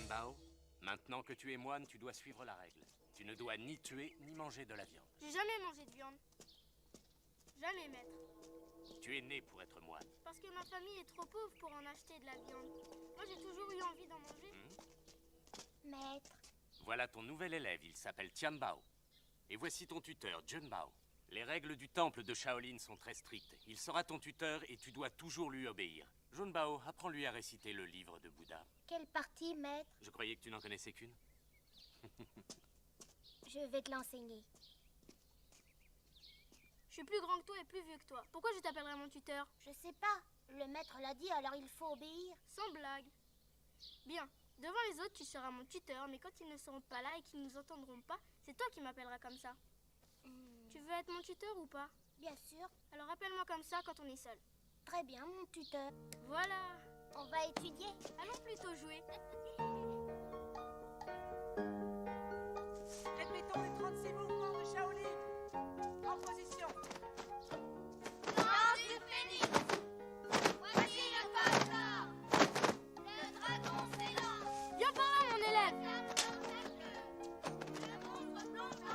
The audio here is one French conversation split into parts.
Bao, maintenant que tu es moine, tu dois suivre la règle. Tu ne dois ni tuer, ni manger de la viande. J'ai jamais mangé de viande. Jamais, maître. Tu es né pour être moine. Parce que ma famille est trop pauvre pour en acheter de la viande. Moi, j'ai toujours eu envie d'en manger. Maître. Voilà ton nouvel élève, il s'appelle Tian Bao. Et voici ton tuteur, Jun Bao. Les règles du temple de Shaolin sont très strictes. Il sera ton tuteur et tu dois toujours lui obéir. Jun Bao, apprends-lui à réciter le livre de Bouddha. Quelle partie, maître? Je croyais que tu n'en connaissais qu'une. Je vais te l'enseigner. Je suis plus grand que toi et plus vieux que toi. Pourquoi je t'appellerai mon tuteur? Je sais pas. Le maître l'a dit, alors il faut obéir. Sans blague. Bien. Devant les autres, tu seras mon tuteur, mais quand ils ne seront pas là et qu'ils ne nous entendront pas, c'est toi qui m'appelleras comme ça. Tu veux être mon tuteur ou pas? Bien sûr. Alors appelle-moi comme ça quand on est seul. Très bien, mon tuteur. Voilà. On va étudier. Allons plutôt jouer. Répétons les 36 mouvements de Shaolin. En position. Danse du phénix. Voici le corps d'or. Le dragon s'élance. Viens par là, mon élève.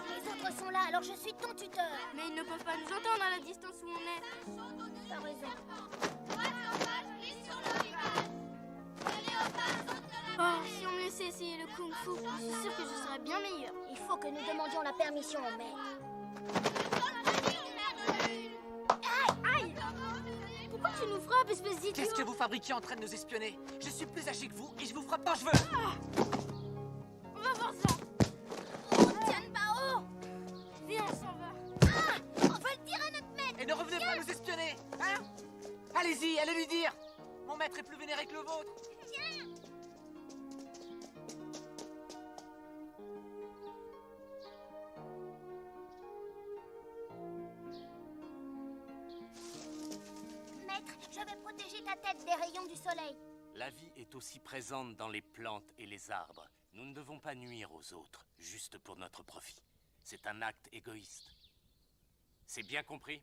Les autres sont là, alors je suis ton tuteur. Mais ils ne peuvent pas nous entendre à la distance où on est. T'as raison. Oh, si on me laissait essayer le kung fu, je suis sûre que je serais bien meilleure. Il faut que nous demandions la permission au maître. Aïe! Pourquoi tu nous frappes, espèce d'idiot? Qu'est-ce que vous fabriquez en train de nous espionner? Je suis plus âgé que vous et je vous frappe quand je veux. On va voir ça. Tian Bao! Viens, on s'en va. On va le dire à notre maître! Et ne revenez pas nous espionner, hein? Allez-y, allez lui dire. Mon maître est plus vénéré que le vôtre. Maître, je vais protéger ta tête des rayons du soleil. La vie est aussi présente dans les plantes et les arbres. Nous ne devons pas nuire aux autres, juste pour notre profit. C'est un acte égoïste. C'est bien compris?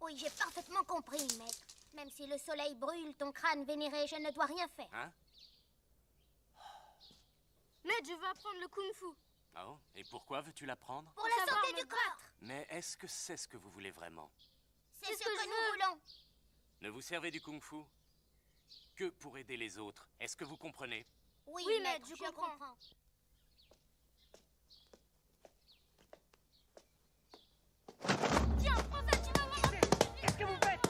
Oui, j'ai parfaitement compris, maître. Même si le soleil brûle ton crâne vénéré, je ne dois rien faire. Hein? Maître, je veux apprendre le kung fu. Oh, et pourquoi veux-tu l'apprendre? Pour la savoir santé me du corps. Mais est-ce que c'est ce que vous voulez vraiment? C'est ce que nous voulons. Ne vous servez du kung-fu que pour aider les autres. Est-ce que vous comprenez? Oui, Oui, maître, maître, je je comprends. comprends. Tiens, prends ça, tu vas voir. Qu'est-ce que vous faites?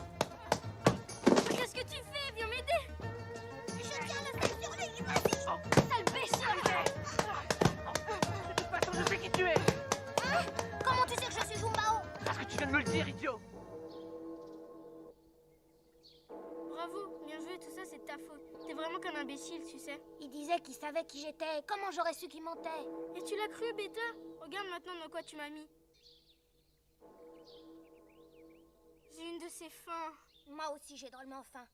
Qu'est-ce que tu fais? Viens m'aider. Je tiens le fer sur lui, vas-y. Sale bécheur. De toute façon, je sais qui tu es. Hein? Comment tu sais que je suis Jumbao? Parce que tu viens de me le dire, idiot. Bravo, bien joué, tout ça c'est de ta faute. T'es vraiment qu'un imbécile, tu sais. Il disait qu'il savait qui j'étais. Comment j'aurais su qu'il mentait? Et tu l'as cru, bêta? Regarde maintenant dans quoi tu m'as mis. J'ai une de ces fins. Moi aussi, j'ai drôlement faim.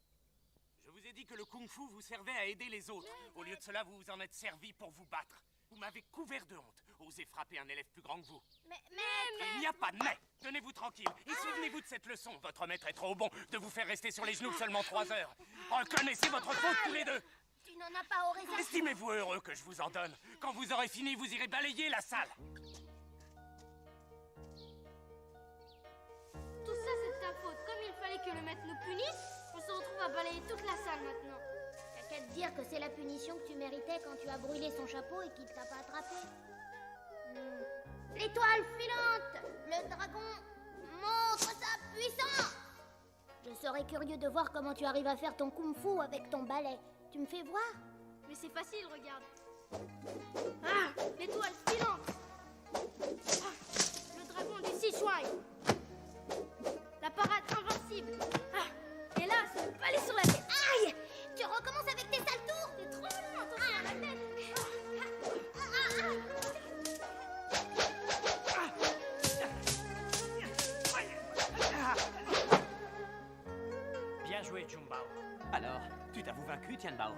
Je vous ai dit que le kung-fu vous servait à aider les autres. Au lieu de cela, vous vous en êtes servi pour vous battre. Vous m'avez couvert de honte. Osez frapper un élève plus grand que vous. Mais, Il n'y a pas de mais. Tenez-vous tranquille. Et souvenez-vous de cette leçon. Votre maître est trop bon de vous faire rester sur les genoux seulement 3 heures. Reconnaissez votre faute tous les deux. tu n'en as pas au raisin. Estimez-vous heureux que je vous en donne. Quand vous aurez fini, vous irez balayer la salle. Tout ça c'est de ta faute. Comme il fallait que le maître nous punisse, on se retrouve à balayer toute la salle maintenant. T'as qu'à te dire que c'est la punition que tu méritais quand tu as brûlé son chapeau et qu'il t'a pas attrapé. L'étoile filante! Le dragon montre sa puissance! Je serais curieux de voir comment tu arrives à faire ton kung-fu avec ton balai. Tu me fais voir? Mais c'est facile, regarde. Ah, l'étoile filante. Ah, le dragon du Sichuan. La parade invincible. Ah, et là, c'est le palais sur la tête. Aïe! Tu recommences avec tes sales tours? C'est trop long, attention à la tête. Bien joué, Jumbao. Alors, tu t'avoues vaincu, Tianbao?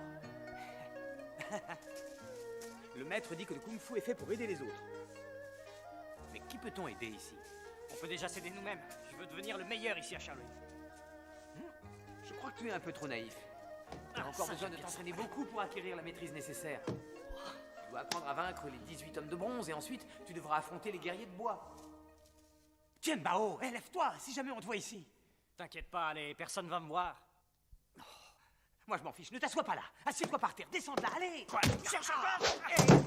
Le maître dit que le kung-fu est fait pour aider les autres. Mais qui peut-on aider ici? On peut déjà s'aider nous-mêmes. Je veux devenir le meilleur ici à Shaolin. Je crois que tu es un peu trop naïf. Tu as encore ça, besoin de j'aime bien t'entraîner beaucoup pour acquérir la maîtrise nécessaire. Tu dois apprendre à vaincre les 18 hommes de bronze et ensuite tu devras affronter les guerriers de bois. Tianbao, lève-toi, si jamais on te voit ici. T'inquiète pas, allez, personne va me voir. Oh, moi je m'en fiche, ne t'assois pas là. Assieds-toi par terre, descends de là, allez. Quoi? Cherche encore.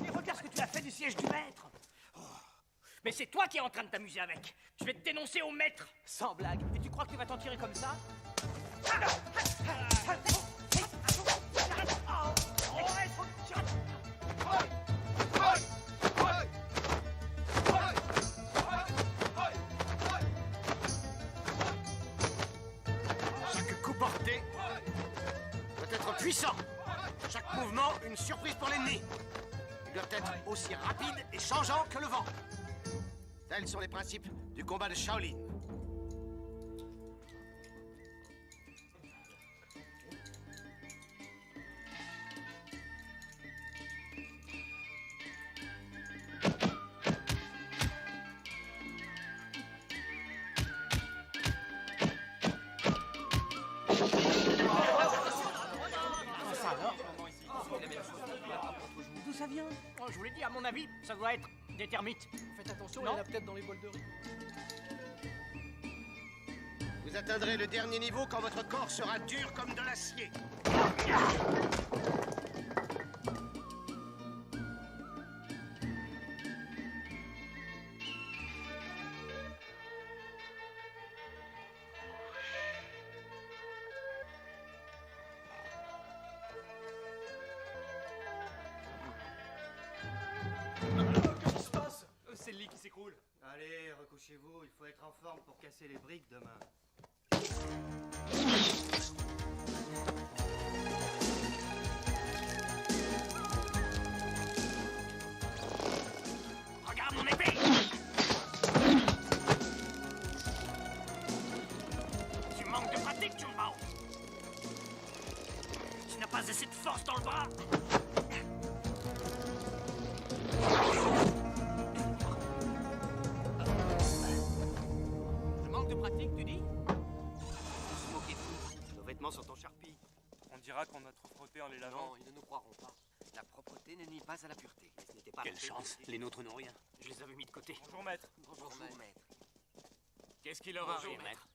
Et regarde ce que tu as fait du siège du maître. Oh. Mais c'est toi qui es en train de t'amuser avec. Je vais te dénoncer au maître. Sans blague. Et tu crois que tu vas t'en tirer comme ça? Chaque coup porté doit être puissant. Chaque mouvement, une surprise pour l'ennemi. Il doit être aussi rapide et changeant que le vent. Tels sont les principes du combat de Shaolin. D'où ça vient? Oh, je vous l'ai dit, à mon avis, ça doit être des termites. Faites attention, Non. il y en a peut-être dans les bols de riz. Vous atteindrez le dernier niveau quand votre corps sera dur comme de l'acier. Qu'est-ce qui se passe? C'est le lit qui s'écroule. Allez, recouchez-vous, il faut être en forme pour casser les briques demain. Regarde mon épée! Tu manques de pratique, Jumbao. Tu n'as pas assez de force dans le bras. Je manque de pratique, tu dis? Se moquer de vous. Nos vêtements sont en charpie. On dira qu'on a trop frotté en les lavant. Non, ils ne nous croiront pas. La propreté ne nie pas à la pureté. Et ce n'était pas Quelle la peine chance, d'essayer. les nôtres n'ont rien. Je les avais mis de côté. Bonjour, maître. Bonjour, maître. Qu'est-ce qui leur arrive, maître?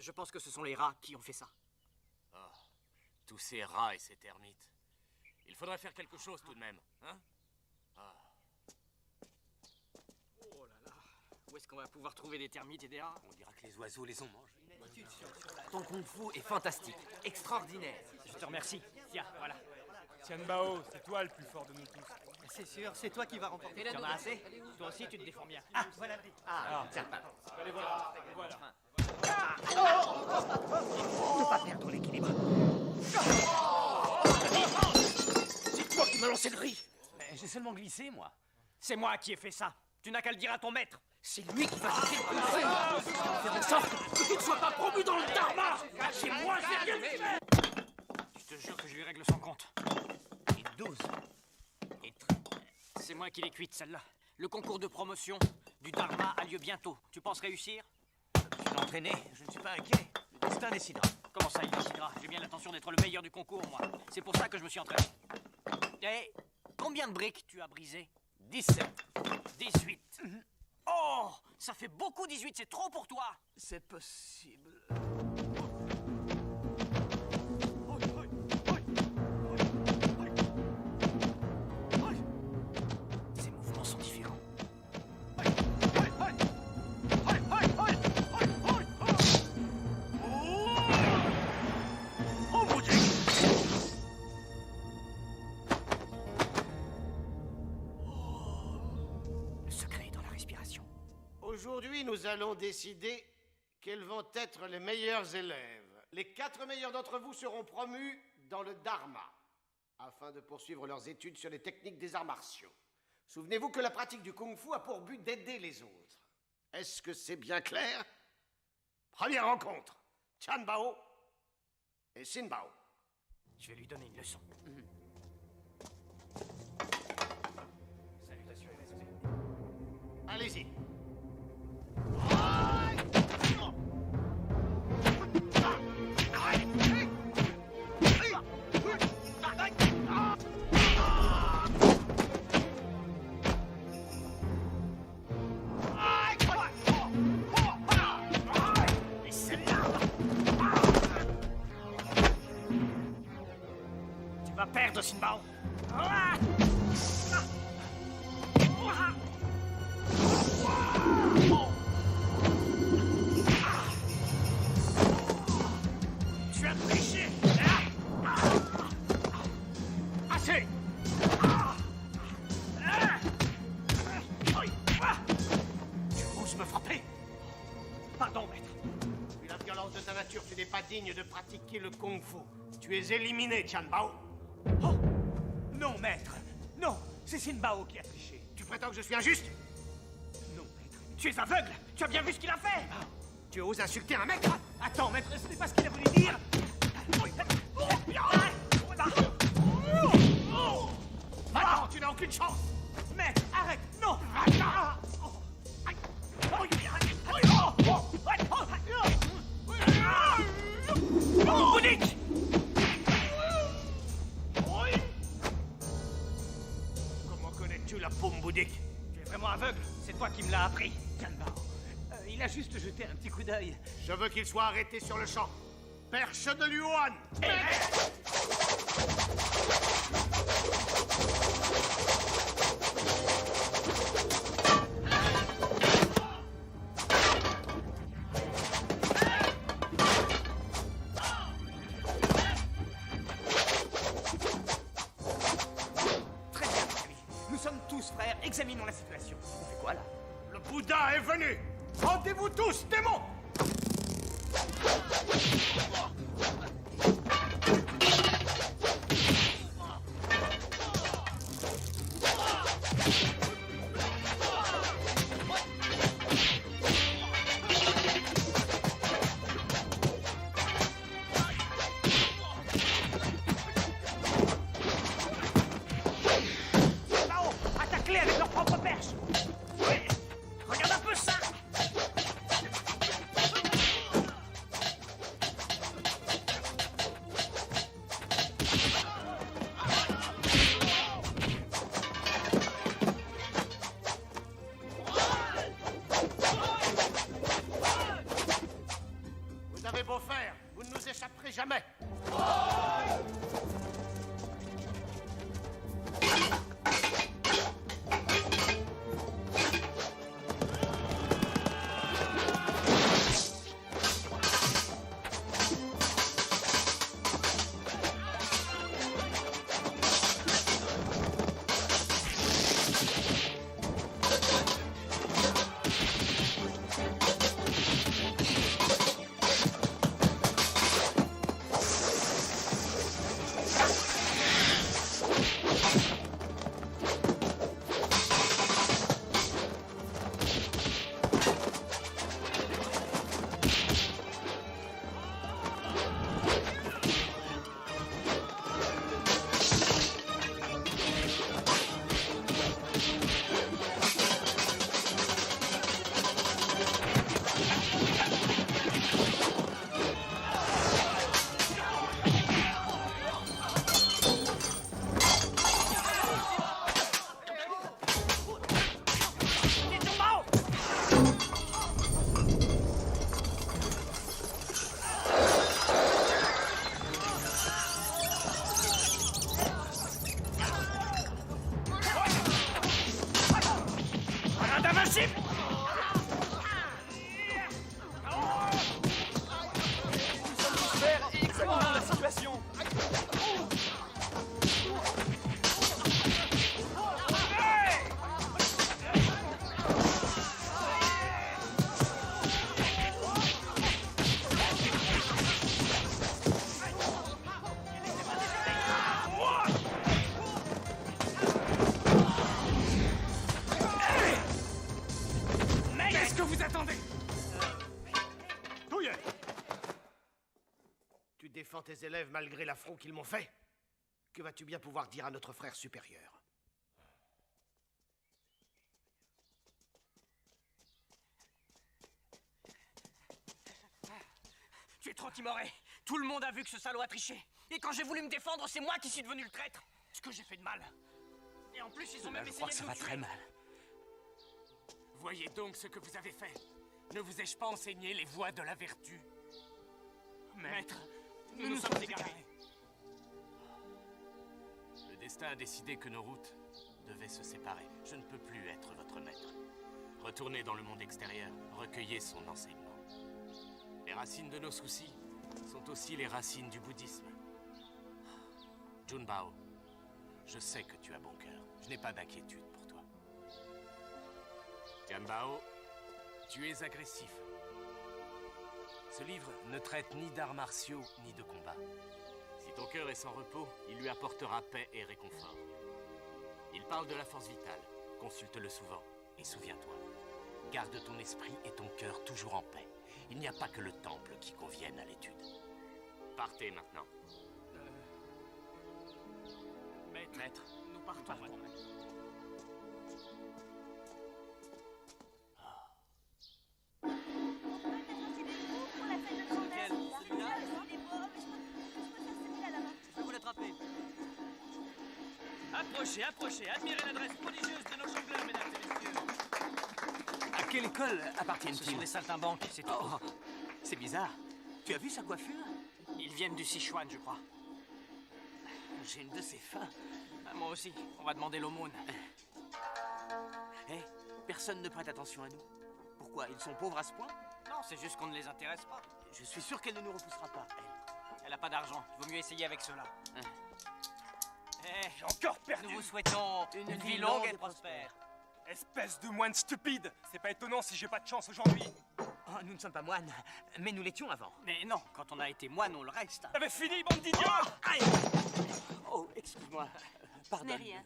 Je pense que ce sont les rats qui ont fait ça. Oh, tous ces rats et ces termites. Il faudrait faire quelque chose tout de même, hein? Oh là là. Où est-ce qu'on va pouvoir trouver des termites et des rats? On dira que les oiseaux les ont mangés. Ton kung-fu est fantastique, extraordinaire. Je te remercie. Tiens, voilà. Tianbao, c'est toi le plus fort de nous tous. C'est sûr, c'est toi qui vas remporter. Tu en as assez? Toi aussi, tu te défends bien. Ah, voilà. Ah, tiens. Allez, voilà. Voilà. Ne pas perdre l'équilibre. C'est toi qui m'as lancé le riz. J'ai seulement glissé, moi. C'est moi qui ai fait ça. Tu n'as qu'à le dire à ton maître. C'est lui qui va te faire en sorte que tu ne sois pas promu dans le dharma. C'est moi, j'ai rien fait. Je te jure que je lui règle son compte. Et 12. Et c'est moi qui l'ai cuite, celle-là. Le concours de promotion du Dharma a lieu bientôt. Tu penses réussir? Je suis entraîné, je ne suis pas inquiet. Le destin décidera. Comment ça, il décidera? J'ai bien l'intention d'être le meilleur du concours, moi. C'est pour ça que je me suis entraîné. Et combien de briques tu as brisé? 17. 18. Oh, ça fait beaucoup 18, c'est trop pour toi. C'est possible. Ces mouvements sont différents. Le secret est dans la respiration. Aujourd'hui, nous allons décider quels vont être les meilleurs élèves. Les 4 meilleurs d'entre vous seront promus dans le Dharma, afin de poursuivre leurs études sur les techniques des arts martiaux. Souvenez-vous que la pratique du kung-fu a pour but d'aider les autres. Est-ce que c'est bien clair? Première rencontre, Tianbao et Sinbao. Je vais lui donner une leçon. Salutations et respect. Allez-y. Tu vas perdre, Sinbao. Tu as triché. Assez. Tu oses me frapper? Pardon, maître. Vu la violence de ta nature, tu n'es pas digne de pratiquer le kung-fu. Tu es éliminé, Tianbao. Oh! Non, maître. Non, c'est Sinbao qui a triché. Tu prétends que je suis injuste? Non, maître. Tu es aveugle. Tu as bien vu ce qu'il a fait. Tu oses insulter un maître? Attends, maître, ce n'est pas ce qu'il a voulu dire. Maintenant, tu n'as aucune chance. Maître, arrête. Non. Bouddhique! Comment connais-tu la paume bouddhique? Tu es vraiment aveugle. C'est toi qui me l'as appris. Tianbao. Il a juste jeté un petit coup d'œil. Je veux qu'il soit arrêté sur le champ. Perche de Luan. Très bien, mon ami. Nous sommes tous frères. Examinons la situation. On fait quoi, là? Le Bouddha est venu. Rendez-vous tous, démons. Là-haut, attaque-les avec leur propre perche. Oui. Regarde un peu ça. Vous avez beau faire, vous ne nous échapperez jamais. Tes élèves malgré l'affront qu'ils m'ont fait? Que vas-tu bien pouvoir dire à notre frère supérieur? Tu es trop timoré. Tout le monde a vu que ce salaud a triché. Et quand j'ai voulu me défendre, c'est moi qui suis devenu le traître. Ce que j'ai fait de mal. Et en plus, ils ont même essayé de nous tuer. Très mal. Voyez donc ce que vous avez fait. Ne vous ai-je pas enseigné les voies de la vertu? Maître, nous nous sommes égarés. Le destin a décidé que nos routes devaient se séparer. Je ne peux plus être votre maître. Retournez dans le monde extérieur, recueillez son enseignement. Les racines de nos soucis sont aussi les racines du bouddhisme. Junbao, je sais que tu as bon cœur. Je n'ai pas d'inquiétude pour toi. Tianbao, tu es agressif. Ce livre ne traite ni d'arts martiaux ni de combat. Si ton cœur est sans repos, il lui apportera paix et réconfort. Il parle de la force vitale. Consulte-le souvent. Et souviens-toi, garde ton esprit et ton cœur toujours en paix. Il n'y a pas que le temple qui convienne à l'étude. Partez maintenant. Maître, nous partons maintenant. Approchez, approchez, admirez l'adresse prodigieuse de nos jongleurs, mesdames et messieurs. À quelle école appartiennent-ils? Ce sont des saltimbanques, c'est tout. Oh, c'est bizarre. Tu as vu sa coiffure? Ils viennent du Sichuan, je crois. J'ai une de ces fins. Ah, moi aussi, on va demander l'aumône. Hé, personne ne prête attention à nous. Pourquoi? Ils sont pauvres à ce point? Non, c'est juste qu'on ne les intéresse pas. Je suis sûr qu'elle ne nous repoussera pas, elle. Elle a pas d'argent, il vaut mieux essayer avec cela. J'ai encore perdu. Nous vous souhaitons une vie longue et prospère. Espèce de moine stupide. C'est pas étonnant si j'ai pas de chance aujourd'hui. Oh, nous ne sommes pas moines, mais nous l'étions avant. Mais non, quand on a été moine, on le reste. T'avais fini, bande d'idiots! Oh, excuse-moi. Pardon. Ce n'est rien.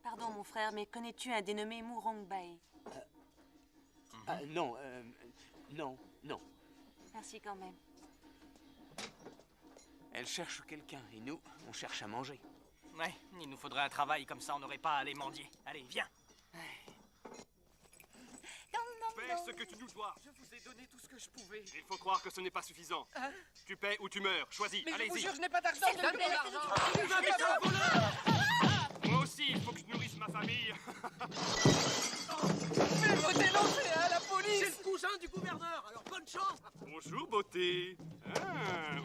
Pardon, mon frère, mais connais-tu un dénommé Murong Bae? Non, non. Merci quand même. Elle cherche quelqu'un, et nous, on cherche à manger. Ouais, il nous faudrait un travail, comme ça on n'aurait pas à aller mendier. Allez, viens. Fais ce que tu nous dois. Je vous ai donné tout ce que je pouvais. Il faut croire que ce n'est pas suffisant. Tu paies ou tu meurs. Choisis. Mais allez-y. je vous jure, je n'ai pas d'argent. S'il te plaît, laissez-nous tranquille. Moi aussi, il faut que je nourrisse ma famille. Mais faut dénoncer, hein, la police. C'est le cousin du gouverneur, alors bonne chance. Bonjour, beauté.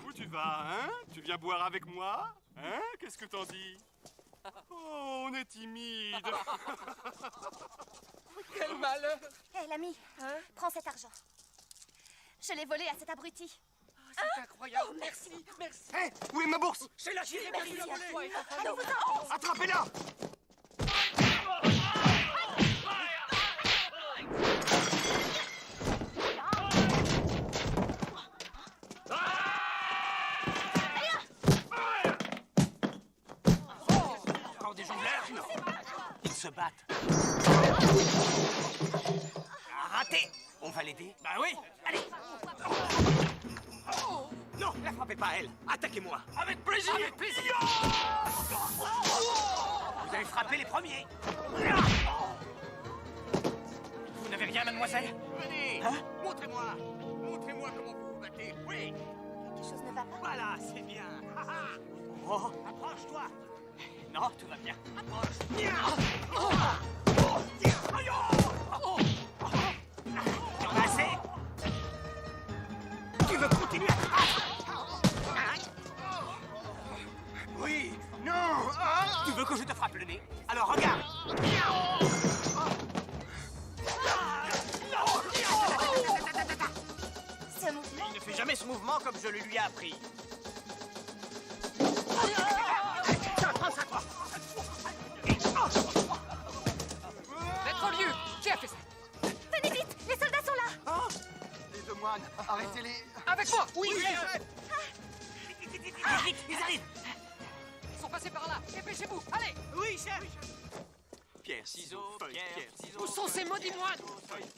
Où tu vas, hein? Tu viens boire avec moi? Hein? Qu'est-ce que t'en dis? Oh, on est timide. Quel malheur. Hé, l'ami, prends cet argent. Je l'ai volé à cet abruti. C'est incroyable. Oh, merci. Merci. Hé, où est ma bourse? C'est la Chine qui l'a volé. Allez-vous-en. Attrapez-la! Encore des jongleurs? Non. Ils se battent. Raté! On va l'aider? Bah oui! Allez! Non, la frappez pas, elle! Attaquez-moi! Avec plaisir! Avec plaisir! Vous avez frappé les premiers! Vous n'avez rien, mademoiselle? Venez! Hein? Montrez-moi! Montrez-moi comment vous vous battez! Oui! Quelque chose ne va pas. Voilà, c'est bien! Oh, approche-toi! Non, tout va bien. Approche! Tu en as assez? Tu veux continuer à te battre? Oui! Non! Tu veux que je te frappe le nez? Alors regarde! Ce mouvement. Il ne fait jamais ce mouvement comme je le lui ai appris. Maître Lieu, qui a fait ça? Venez vite, les soldats sont là. Les deux moines, arrêtez-les! Avec moi. Oui, Vite, ils arrivent! Ils sont passés par là. Dépêchez-vous. Allez. Oui, chef! Pierre, ciseaux, pierre, ciseaux. Où sont ces maudits moines?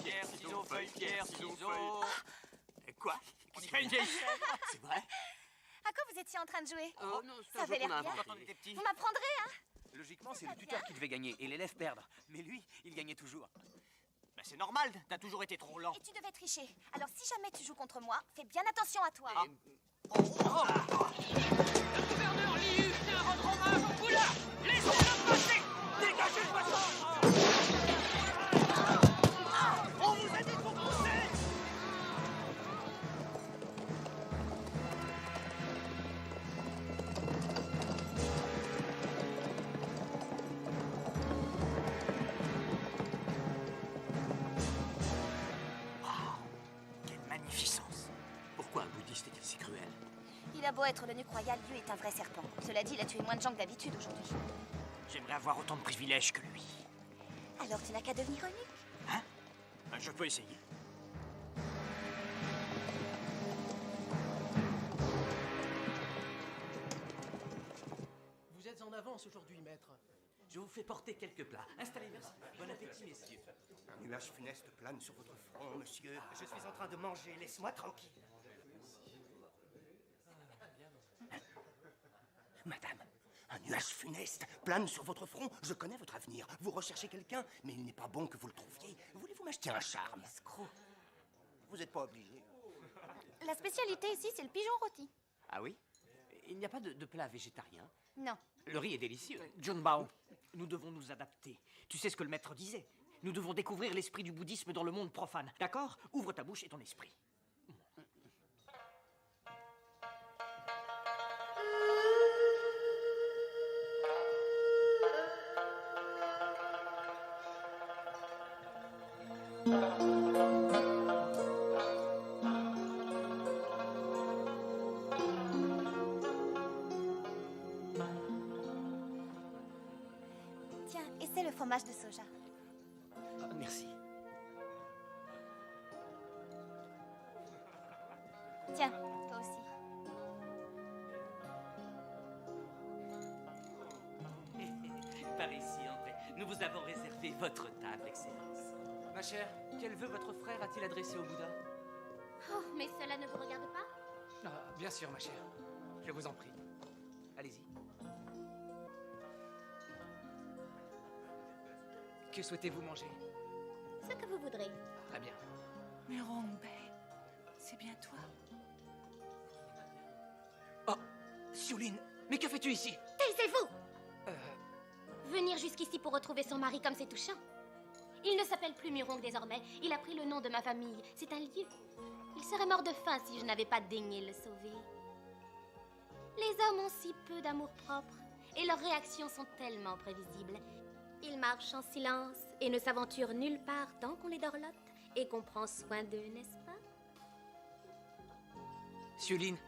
Pierre, ciseaux, feuille, pierre, ciseaux. Quoi? On dirait une vieille chèvre. C'est vrai? À quoi vous étiez en train de jouer? Oh non, c'est Ça un jeu avait qu'on l'air a bien. inventé. Quand on était petits. Vous m'apprendrez, hein? Logiquement, c'est le tuteur qui devait gagner et l'élève perdre. Mais lui, il gagnait toujours. Ben c'est normal, t'as toujours été trop lent. Et tu devais tricher. Alors si jamais tu joues contre moi, fais bien attention à toi. Gouverneur Liu vient rendre hommage. Oula, laissez-le passer. Dégagez le passage. On vous a dit de vous pousser! Quelle magnificence! Pourquoi un bouddhiste est-il si cruel? Il a beau être le nuque royal, Liu est un vrai serpent. Cela dit, il a tué moins de gens que d'habitude aujourd'hui. J'aimerais avoir autant de privilèges que lui. Alors tu n'as qu'à devenir eunuque. Hein? Ben, je peux essayer. Vous êtes en avance aujourd'hui, maître. Je vous fais porter quelques plats. Installez, merci. Bon appétit, messieurs. Un nuage funeste plane sur votre front, monsieur. Je suis en train de manger, laisse-moi tranquille. Madame, un nuage funeste plane sur votre front. Je connais votre avenir. Vous recherchez quelqu'un, mais il n'est pas bon que vous le trouviez. Voulez-vous m'acheter un charme? Vous n'êtes pas obligé. La spécialité ici, c'est le pigeon rôti. Ah oui? Il n'y a pas de plat végétarien? Non. Le riz est délicieux. John Bao, nous devons nous adapter. Tu sais ce que le maître disait? Nous devons découvrir l'esprit du bouddhisme dans le monde profane. D'accord? Ouvre ta bouche et ton esprit. Tiens, essaie le fromage de soja. Merci. Tiens, toi aussi. Par ici, André. Nous vous avons réservé votre table, Excellence. Ma chère, quel vœu votre frère a-t-il adressé au Bouddha? Oh, mais cela ne vous regarde pas? Bien sûr, ma chère. Je vous en prie. Allez-y. Que souhaitez-vous manger? Ce que vous voudrez. Très bien. Mais Rongbei, c'est bien toi. Oh, Xiulin, mais que fais-tu ici? Taisez-vous! Venir jusqu'ici pour retrouver son mari comme c'est touchant. Il ne s'appelle plus Murong désormais. Il a pris le nom de ma famille. C'est un lieu. Il serait mort de faim si je n'avais pas daigné le sauver. Les hommes ont si peu d'amour-propre et leurs réactions sont tellement prévisibles. Ils marchent en silence et ne s'aventurent nulle part tant qu'on les dorlote et qu'on prend soin d'eux, n'est-ce pas? Sioline,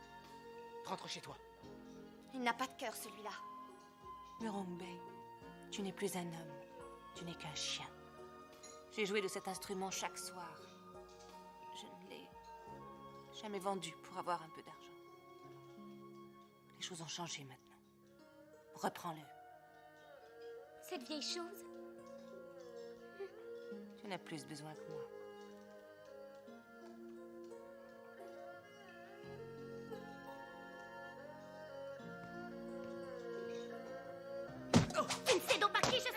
rentre chez toi. Il n'a pas de cœur, celui-là. Murong Bay, tu n'es plus un homme, tu n'es qu'un chien. J'ai joué de cet instrument chaque soir. Je ne l'ai jamais vendu pour avoir un peu d'argent. Les choses ont changé maintenant. Reprends-le. Cette vieille chose? Tu n'as plus besoin que moi. Tu ne sais donc pas qui je suis?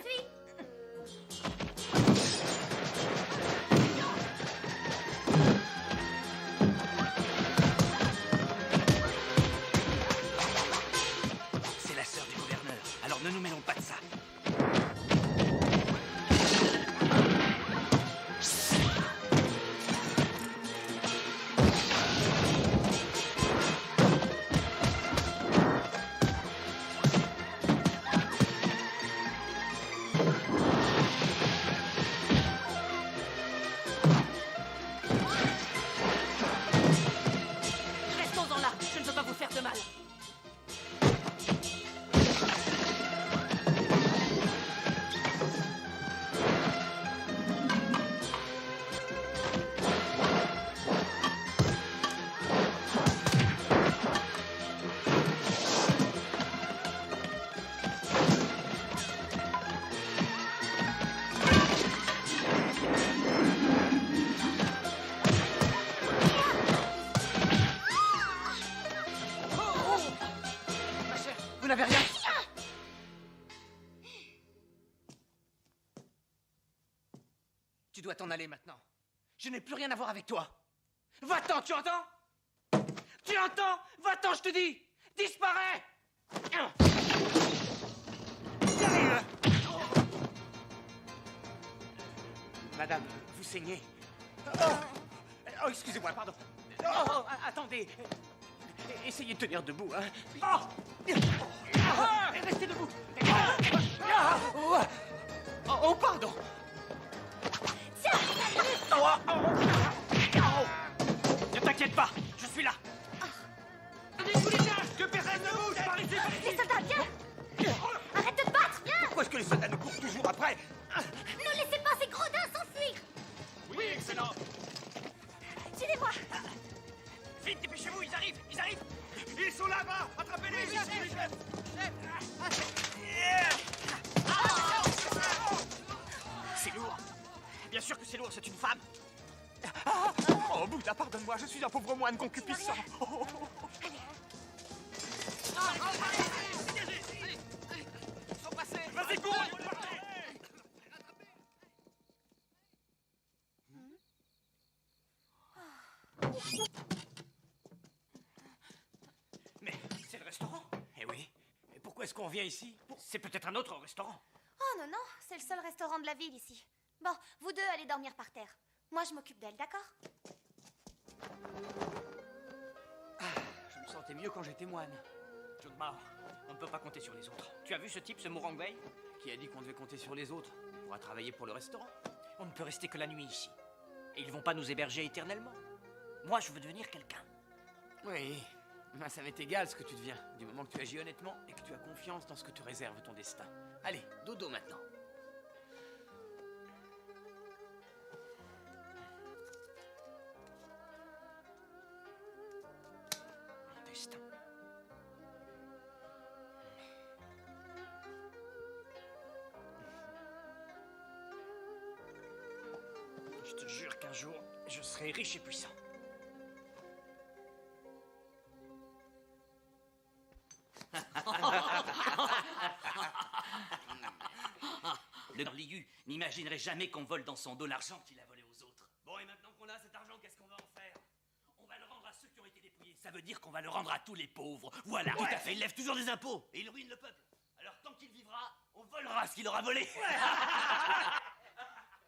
C'est la sœur du gouverneur, alors ne nous mêlons pas de ça. Restons-en là, je ne veux pas vous faire de mal. Ma chère, vous n'avez rien. Tu dois t'en aller maintenant. Je n'ai plus rien à voir avec toi. Va-t'en, tu entends? Tu entends? Va-t'en, je te dis! Disparais! J'arrive! Madame, vous saignez. Oh, excusez-moi, pardon. Oh, attendez. Essayez de tenir debout, hein. Restez debout. Oh, pardon. Ne t'inquiète pas, je suis là. Que personne ne bouge, par ici, par ici. Les soldats, viens! Arrête de te battre, viens! Pourquoi est-ce que les soldats nous courent toujours après? Ne laissez pas ces gredins s'enfuir! Oui, excellent. Suivez-moi! Vite, dépêchez-vous, ils arrivent, ils arrivent. Ils sont là-bas. Attrapez-les. C'est lourd. Bien sûr que c'est lourd, c'est une femme. Oh, Bouddha, pardonne-moi, je suis un pauvre moine concupiscent. Oh. Ils sont passés! Vas-y, cours. Mais c'est le restaurant. Eh oui. Et pourquoi est-ce qu'on vient ici? C'est peut-être un autre restaurant. Oh non, non, c'est le seul restaurant de la ville ici. Bon, vous deux allez dormir par terre. Moi, je m'occupe d'elle, d'accord? Je me sentais mieux quand j'étais moine. John Mao, on ne peut pas compter sur les autres. Tu as vu ce type, ce Murong Bay? Qui a dit qu'on devait compter sur les autres? On pourra travailler pour le restaurant. On ne peut rester que la nuit ici. Et ils vont pas nous héberger éternellement. Moi, je veux devenir quelqu'un. Oui, ben, ça m'est égal ce que tu deviens, du moment que tu agis honnêtement et que tu as confiance dans ce que te réserve ton destin. Allez, dodo maintenant. Mon destin. Je te jure qu'un jour, je serai riche et puissant. Le Liu n'imaginerait jamais qu'on vole dans son dos l'argent qu'il a volé aux autres. Bon, et maintenant qu'on a cet argent, qu'est-ce qu'on va en faire? On va le rendre à ceux qui ont été dépouillés. Ça veut dire qu'on va le rendre à tous les pauvres. Voilà. Tout à fait, il lève toujours des impôts. Et il ruine le peuple. Alors, tant qu'il vivra, on volera ce qu'il aura volé.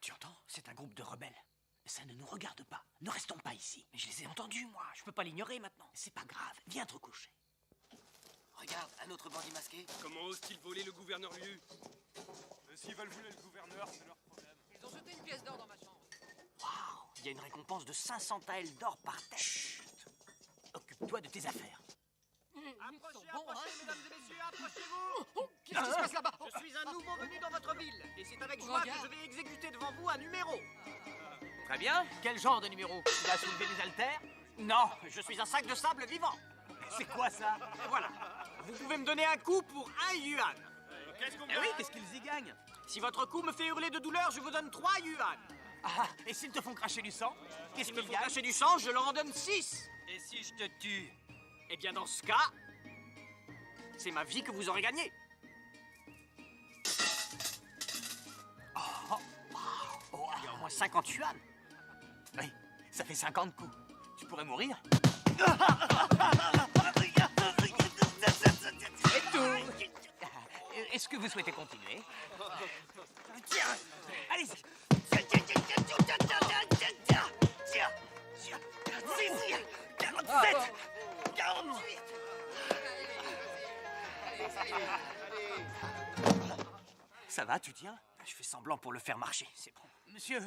Tu entends? C'est un groupe de rebelles. Ça ne nous regarde pas. Ne restons pas ici. Mais je les ai entendus, moi. Je peux pas l'ignorer maintenant. C'est pas grave. Viens te recoucher. Regarde, un autre bandit masqué. Comment osent-ils voler le gouverneur Liu? S'ils veulent voler le gouverneur, c'est leur problème. Ils ont jeté une pièce d'or dans ma chambre. Waouh! Il y a une récompense de 500 taels d'or par tête. Chut! Occupe-toi de tes affaires. Approchez, mesdames et messieurs, approchez-vous. Qu'est-ce qui se passe là-bas? Je suis un nouveau venu dans votre ville, et c'est avec joie que je vais exécuter devant vous un numéro. Très bien. Quel genre de numéro? Il a soulevé des haltères? Non, je suis un sac de sable vivant. C'est quoi ça? Voilà. Vous pouvez me donner un coup pour 1 yuan. Qu'est-ce qu'on Eh oui, qu'est-ce qu'ils y gagnent? Si votre coup me fait hurler de douleur, je vous donne 3 yuan. Ah, et s'ils te font cracher du sang, qu'est-ce S'ils me qu'ils font gagnent? cracher du sang, je leur en donne 6. Et si je te tue? Eh bien, dans ce cas, c'est ma vie que vous aurez gagnée. Il y a au moins 50 yuan. Oui, ça fait 50 coups. Tu pourrais mourir. C'est tout. Est-ce que vous souhaitez continuer? Tiens, allez-y. 47, 48. Ça va, tu tiens? Je fais semblant pour le faire marcher, c'est bon. Monsieur,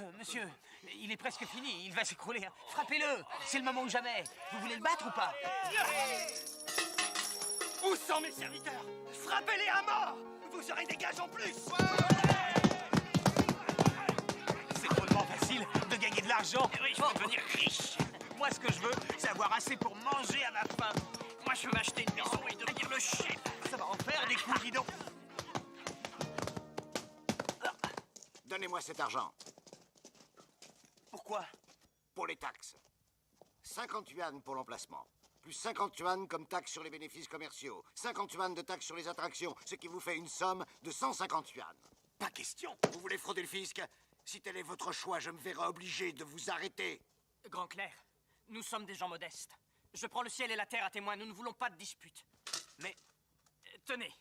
il est presque fini, il va s'écrouler. Frappez-le, c'est le moment ou jamais. Vous voulez le battre ou pas? Où sont mes serviteurs? Frappez-les à mort! Vous aurez des gages en plus! C'est drôlement facile de gagner de l'argent. Il faut devenir riche. Moi, ce que je veux, c'est avoir assez pour manger à ma faim. Moi, je veux m'acheter une maison et devenir le chef. Ça va en faire des coups, dis donc. Donnez-moi cet argent. Pourquoi? Pour les taxes. 50 yuan pour l'emplacement. Plus 50 yuan comme taxe sur les bénéfices commerciaux. 50 yuan de taxe sur les attractions, ce qui vous fait une somme de 150 yuan. Pas question. Vous voulez frauder le fisc? Si tel est votre choix, je me verrai obligé de vous arrêter. Grand Clair, nous sommes des gens modestes. Je prends le ciel et la terre à témoin, nous ne voulons pas de dispute. Mais, tenez,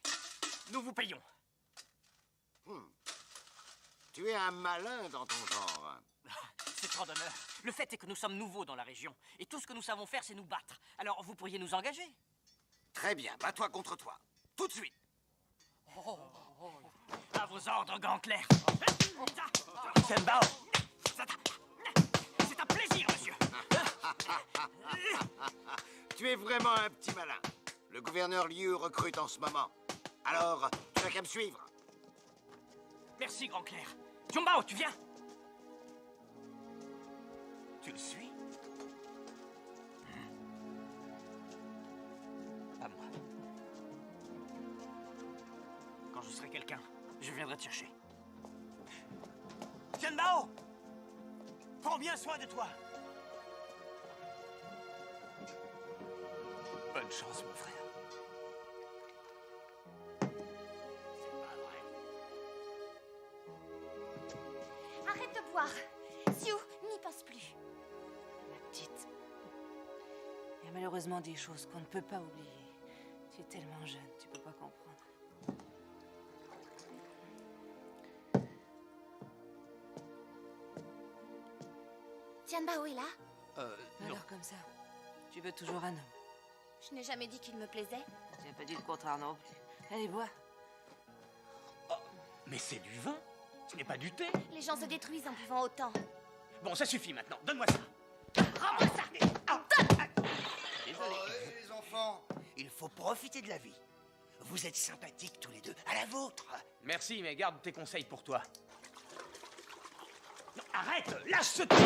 nous vous payons. Tu es un malin dans ton genre. C'est trop d'honneur. Le fait est que nous sommes nouveaux dans la région, et tout ce que nous savons faire, c'est nous battre. Alors, vous pourriez nous engager? Très bien, bats-toi contre toi. Tout de suite. À vos ordres, Grand Clair. Tianbao, C'est un plaisir, monsieur. Tu es vraiment un petit malin. Le gouverneur Liu recrute en ce moment. Alors, tu n'as qu'à me suivre. Merci, Grand Clair. Tianbao, tu viens? tu le suis? Pas moi. Quand je serai quelqu'un, je viendrai te chercher. Tianbao! Prends bien soin de toi. Bonne chance, mon frère. Arrête de boire. Sioux, n'y pense plus. Ma petite. Il y a malheureusement des choses qu'on ne peut pas oublier. Tu es tellement jeune, tu peux pas comprendre. Tianbao est là? Non. Alors comme ça, tu veux toujours un homme. Je n'ai jamais dit qu'il me plaisait. Tu n'as pas dit le contraire non plus. Allez, bois. Mais c'est du vin. Ce n'est pas du thé. Les gens se détruisent en buvant autant. Bon, ça suffit maintenant. Donne-moi ça. Rends-moi ça! Désolé. les enfants. Il faut profiter de la vie. Vous êtes sympathiques tous les deux. À la vôtre. Merci, mais garde tes conseils pour toi. Non, arrête! Lâche ce truc!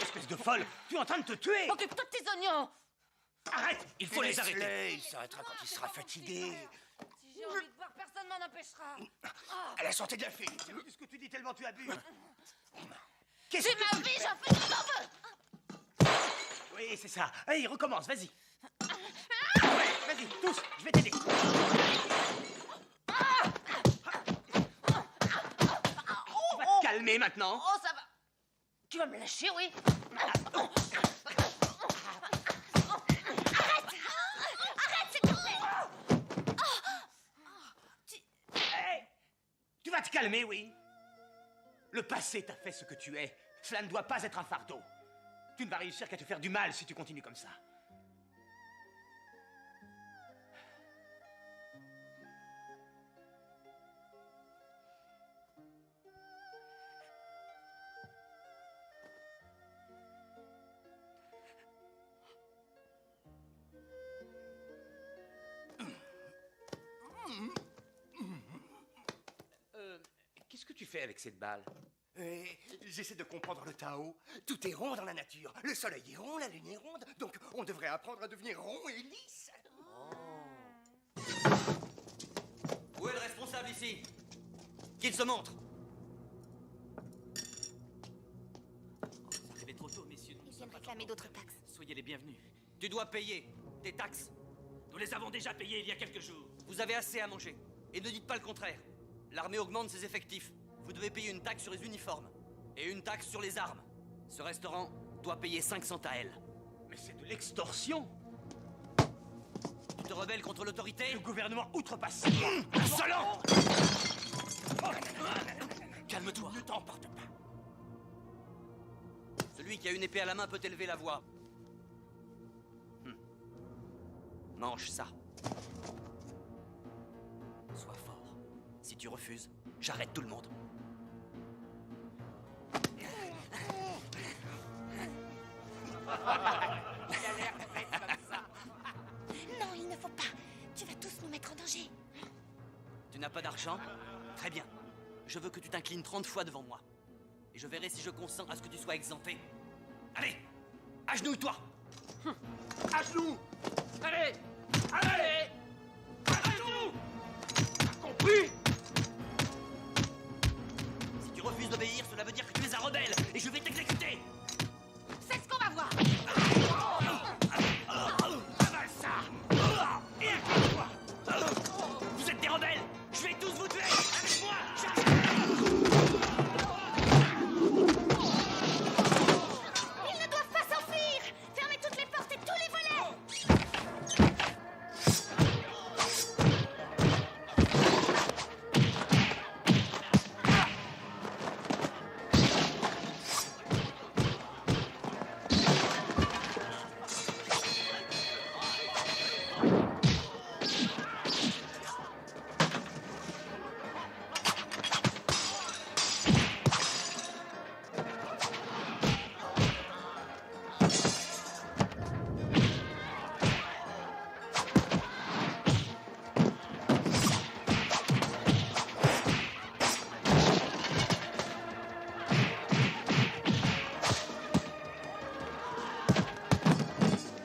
Espèce de folle! Tu es en train de te tuer! Occupe-toi de tes oignons! Arrête! Il faut les arrêter! Il s'arrêtera quand il sera fatigué. Si j'ai envie de boire, personne m'en empêchera. À la santé de la fille. Qu'est-ce que tu dis tellement tu as bu? C'est ma vie, j'en fais ce que j'en veux! Oui, c'est ça. Allez, recommence, vas-y. Ouais, vas-y, tous, je vais t'aider. Tu vas te calmer maintenant. Oh, ça va. Tu vas me lâcher, oui? Arrête, s'il te plaît! Hey, calmer, oui. Le passé t'a fait ce que tu es. Cela ne doit pas être un fardeau. Tu ne vas réussir qu'à te faire du mal si tu continues comme ça. Qu'est-ce que tu fais avec cette balle? J'essaie de comprendre le Tao. Tout est rond dans la nature. Le soleil est rond, la lune est ronde. Donc on devrait apprendre à devenir rond et lisse. Où est le responsable ici? Qu'il se montre. Vous arrivez trop tôt, messieurs. Ils viennent réclamer d'autres taxes. Soyez les bienvenus. Tu dois payer tes taxes. Nous les avons déjà payés il y a quelques jours. Vous avez assez à manger. Et ne dites pas le contraire. L'armée augmente ses effectifs. Vous devez payer une taxe sur les uniformes. Et une taxe sur les armes. Ce restaurant doit payer 500 AL. Mais c'est de l'extorsion. Tu te rebelles contre l'autorité? Le gouvernement outrepasse. Insolent! Calme-toi. Ne t'emporte pas. Celui qui a une épée à la main peut élever la voix. Mange ça. Sois fort. Si tu refuses, j'arrête tout le monde. Non, il ne faut pas. Tu vas tous nous mettre en danger. Tu n'as pas d'argent? Très bien. Je veux que tu t'inclines 30 fois devant moi. Et je verrai si je consens à ce que tu sois exempté. Allez! Agenouille-toi! À genoux. Allez! Allez! Allez-nous. Compris? Si tu refuses d'obéir, cela veut dire que tu es un rebelle et je vais t'exécuter! C'est ce qu'on va voir. Avale ça! Et accroche-toi! Vous êtes des rebelles! Je vais tous vous tuer! Avec moi! Ils ne doivent pas s'enfuir. Fermez toutes les portes et tous les volets.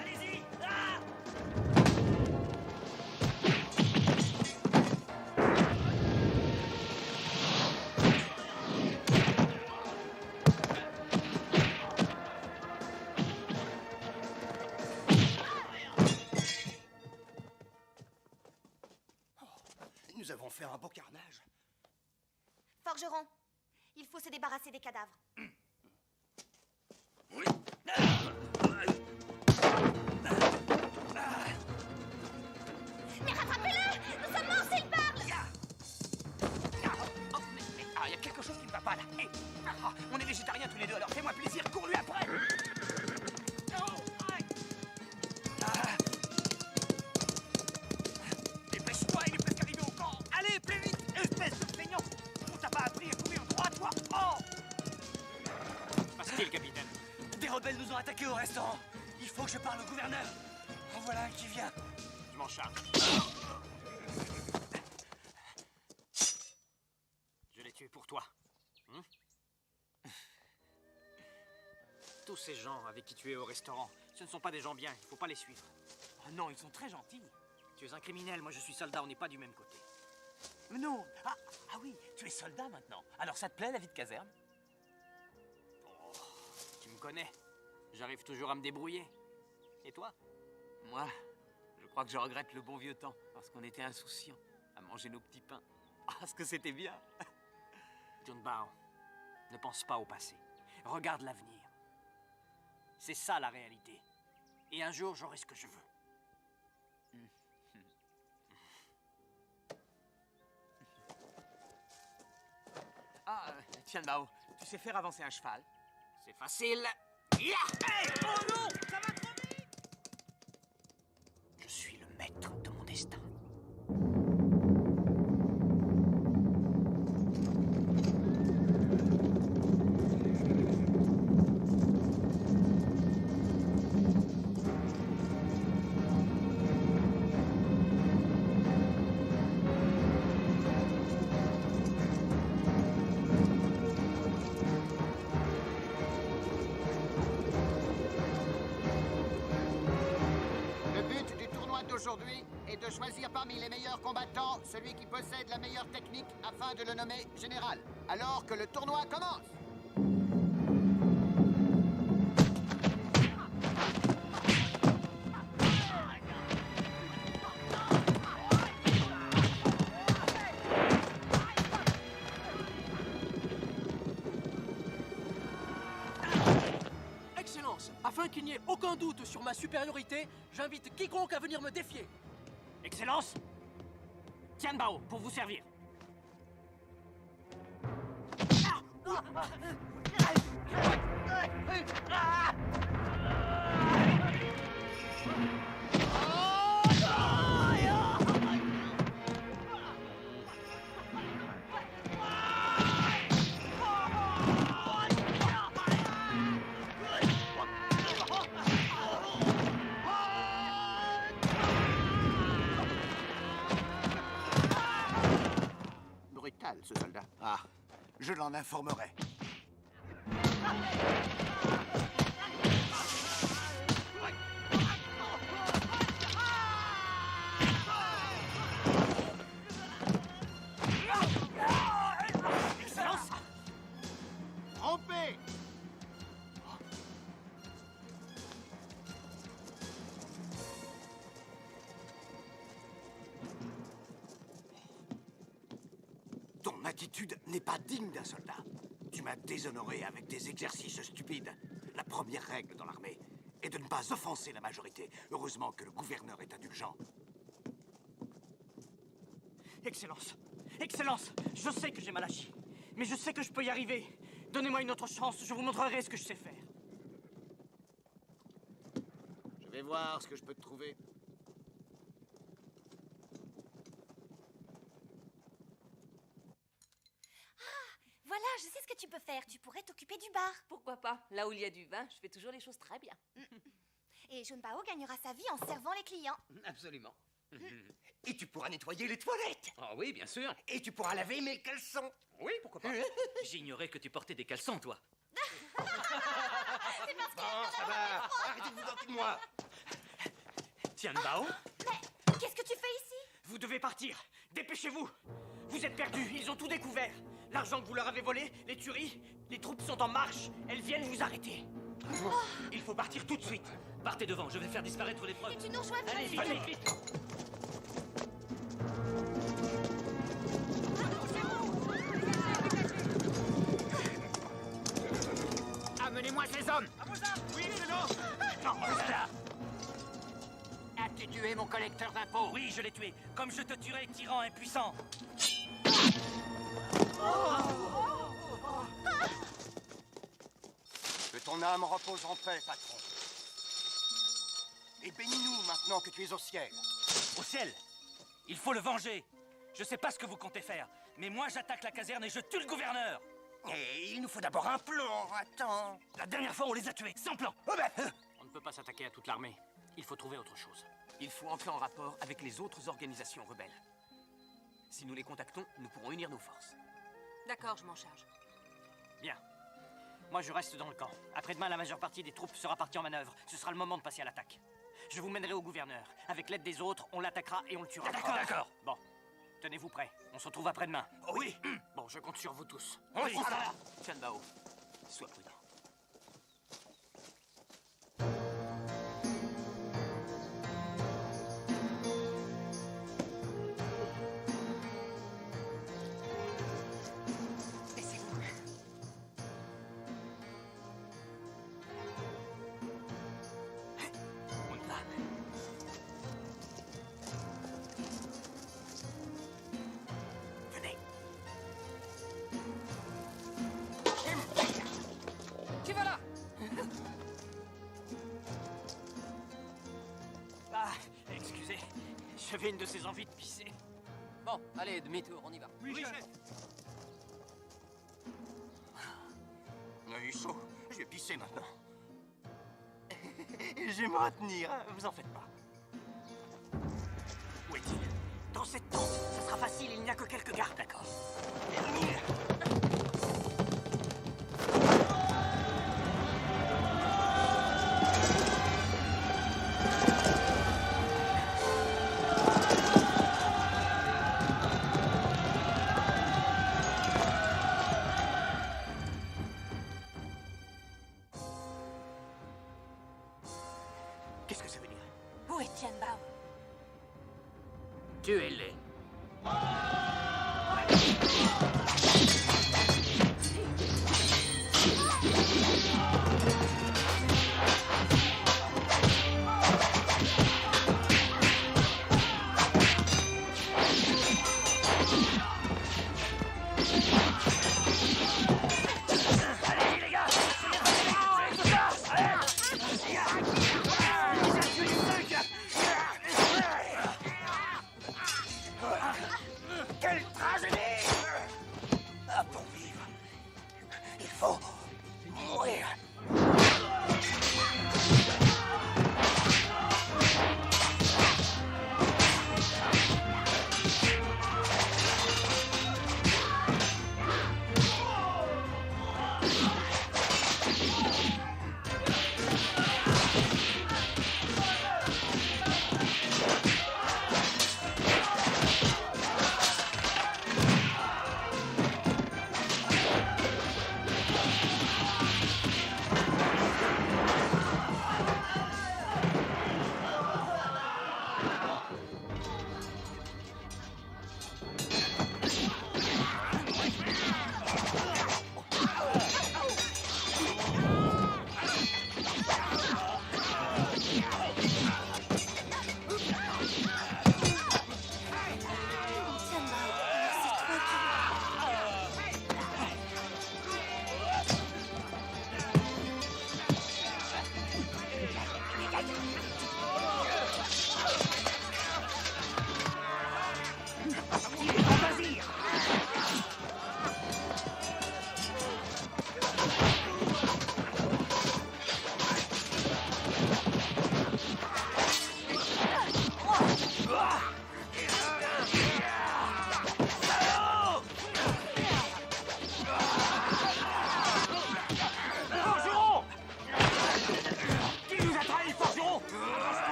Allez-y! Là! Nous avons fait un beau carnage. Forgeron, il faut se débarrasser des cadavres. Mais rattrapez-le! Nous sommes morts s'il parle! Il y a quelque chose qui ne va pas là. On est végétariens tous les deux, alors fais-moi plaisir, cours-lui après. Dépêche-toi, il est presque arrivé au camp. Allez, plus vite, espèce de feignant. On t'a pas appris à courir droit, toi. Oh! Passe-t-il, capitaine? Des rebelles nous ont attaqués au restaurant. Il faut que je parle au gouverneur. En voilà un qui vient. Je m'en charge. Je l'ai tué pour toi. Tous ces gens avec qui tu es au restaurant, ce ne sont pas des gens bien, il ne faut pas les suivre. Oh non, ils sont très gentils. Tu es un criminel, moi je suis soldat, on n'est pas du même côté. Mais non. Ah oui, tu es soldat maintenant. Alors ça te plaît, la vie de caserne? Tu me connais, j'arrive toujours à me débrouiller. Et toi? Moi, je crois que je regrette le bon vieux temps, lorsqu'on était insouciants, à manger nos petits pains. Ah, ce que c'était bien. John Bao, ne pense pas au passé. Regarde l'avenir. C'est ça la réalité. Et un jour, j'aurai ce que je veux. Ah, Tian Bao, tu sais faire avancer un cheval? C'est facile. Hey, oh non, ça va trop vite. Je suis le maître de mon destin. Aujourd'hui est de choisir parmi les meilleurs combattants celui qui possède la meilleure technique afin de le nommer général. Alors que le tournoi commence. Excellence, afin qu'il n'y ait aucun doute sur ma supériorité, j'invite quiconque à venir me défier. Excellence, Tian Bao, pour vous servir. Brutal, ce soldat. Ah, je l'en informerai. Excellence! Trompé! Ton attitude n'est pas digne d'un soldat. Tu m'as déshonoré avec des exercices stupides. La première règle dans l'armée est de ne pas offenser la majorité. Heureusement que le gouverneur est indulgent. Excellence, Excellence, je sais que j'ai mal agi, mais je sais que je peux y arriver. Donnez-moi une autre chance, je vous montrerai ce que je sais faire. Je vais voir ce que je peux te trouver. Voilà, je sais ce que tu peux faire. Tu pourrais t'occuper du bar. Pourquoi pas? Là où il y a du vin, je fais toujours les choses très bien. Et Junpao gagnera sa vie en servant les clients. Absolument. Et tu pourras nettoyer les toilettes. Ah oui, bien sûr. Et tu pourras laver mes caleçons. Oui, pourquoi pas. J'ignorais que tu portais des caleçons, toi. C'est parce Bon, ça va. Arrêtez de vous moquer de moi. Tian Bao, Mais qu'est-ce que tu fais ici? vous devez partir. Dépêchez-vous. Vous êtes perdus, ils ont tout découvert. L'argent que vous leur avez volé, les tueries, les troupes sont en marche. Elles viennent vous arrêter. Il faut partir tout de suite. Partez devant, je vais faire disparaître les preuves. Et tu nous rejoins Allez, vite, allez, vite. Amenez-moi ces hommes! Oui, c'est non. Non, là. As-tu tué mon collecteur d'impôts? Oui, je l'ai tué. Comme je te tuerai, tyran impuissant. Que ton âme repose en paix, patron. Et bénis-nous maintenant que tu es au ciel. Au ciel. Il faut le venger. Je sais pas ce que vous comptez faire, mais moi j'attaque la caserne et je tue le gouverneur. Et il nous faut d'abord un plan. Attends. La dernière fois, on les a tués, sans plan. Oh ben, On ne peut pas s'attaquer à toute l'armée. Il faut trouver autre chose. Il faut entrer en rapport avec les autres organisations rebelles. Si nous les contactons, nous pourrons unir nos forces. D'accord, je m'en charge. Bien. Moi, je reste dans le camp. Après-demain, la majeure partie des troupes sera partie en manœuvre. Ce sera le moment de passer à l'attaque. Je vous mènerai au gouverneur. Avec l'aide des autres, on l'attaquera et on le tuera. D'accord, d'accord. Bon. Tenez-vous prêts. On se retrouve après-demain. Oui. Bon, je compte sur vous tous. Oui. Tian Bao, sois prudent. On y va. Venez. J'avais une de ces envies de pisser. Bon, allez, demi-tour, on y va. Oui, chef. Il est chaud. Je vais pisser maintenant. Je vais me retenir, hein, vous en faites pas. Où est-il? Dans cette tente. Ça sera facile, il n'y a que quelques gardes. D'accord. Qu'est-ce que ça veut dire? Où est Tianbao? Tuez-les. Allez, les gars! Quelle tragédie! Ah, pour vivre, il faut mourir.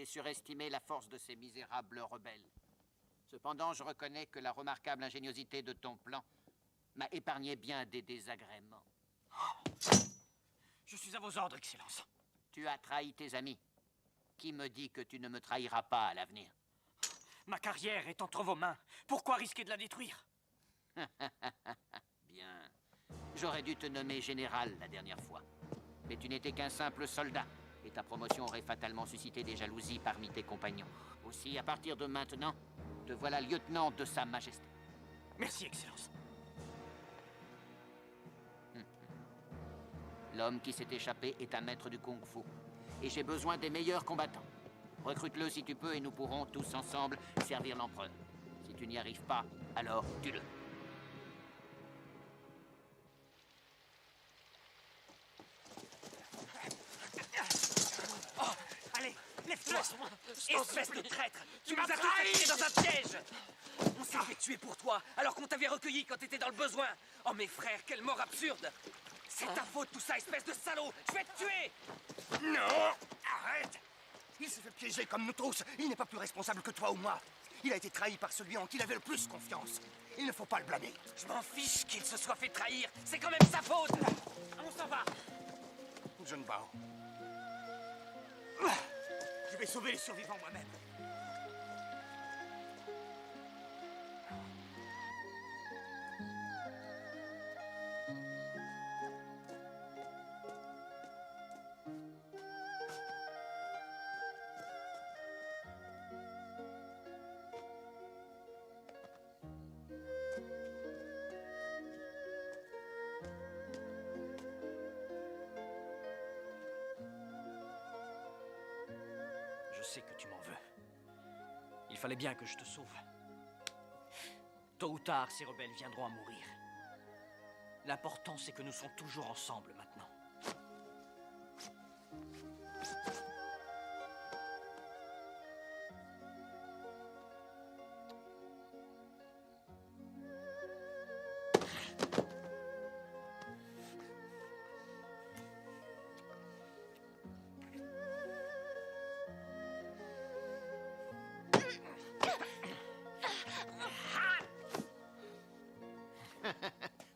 Surestimer la force de ces misérables rebelles. Cependant, je reconnais que la remarquable ingéniosité de ton plan m'a épargné bien des désagréments. Je suis à vos ordres, Excellence. Tu as trahi tes amis. Qui me dit que tu ne me trahiras pas à l'avenir? Ma carrière est entre vos mains. Pourquoi risquer de la détruire? Bien. J'aurais dû te nommer général la dernière fois. Mais tu n'étais qu'un simple soldat. Et ta promotion aurait fatalement suscité des jalousies parmi tes compagnons. Aussi, à partir de maintenant, te voilà lieutenant de Sa Majesté. Merci, Excellence. L'homme qui s'est échappé est un maître du kung-fu. Et j'ai besoin des meilleurs combattants. Recrute-le si tu peux et nous pourrons tous ensemble servir l'empereur. Si tu n'y arrives pas, alors tue-le. Oh, allez, lève-toi! Espèce de traître! Tu nous as tous attirés dans un piège! On s'est fait tuer pour toi, alors qu'on t'avait recueilli quand t'étais dans le besoin! Oh mes frères, quelle mort absurde! C'est ta faute tout ça, espèce de salaud! Je vais te tuer! Non! Arrête! Il s'est fait piéger comme nous tous. Il n'est pas plus responsable que toi ou moi. Il a été trahi par celui en qui il avait le plus confiance. Il ne faut pas le blâmer. Je m'en fiche qu'il se soit fait trahir. C'est quand même sa faute. On s'en va. John Bao. Je vais sauver les survivants moi-même. Je sais que tu m'en veux. Il fallait bien que je te sauve. Tôt ou tard, ces rebelles viendront à mourir. L'important, c'est que nous sommes toujours ensemble maintenant.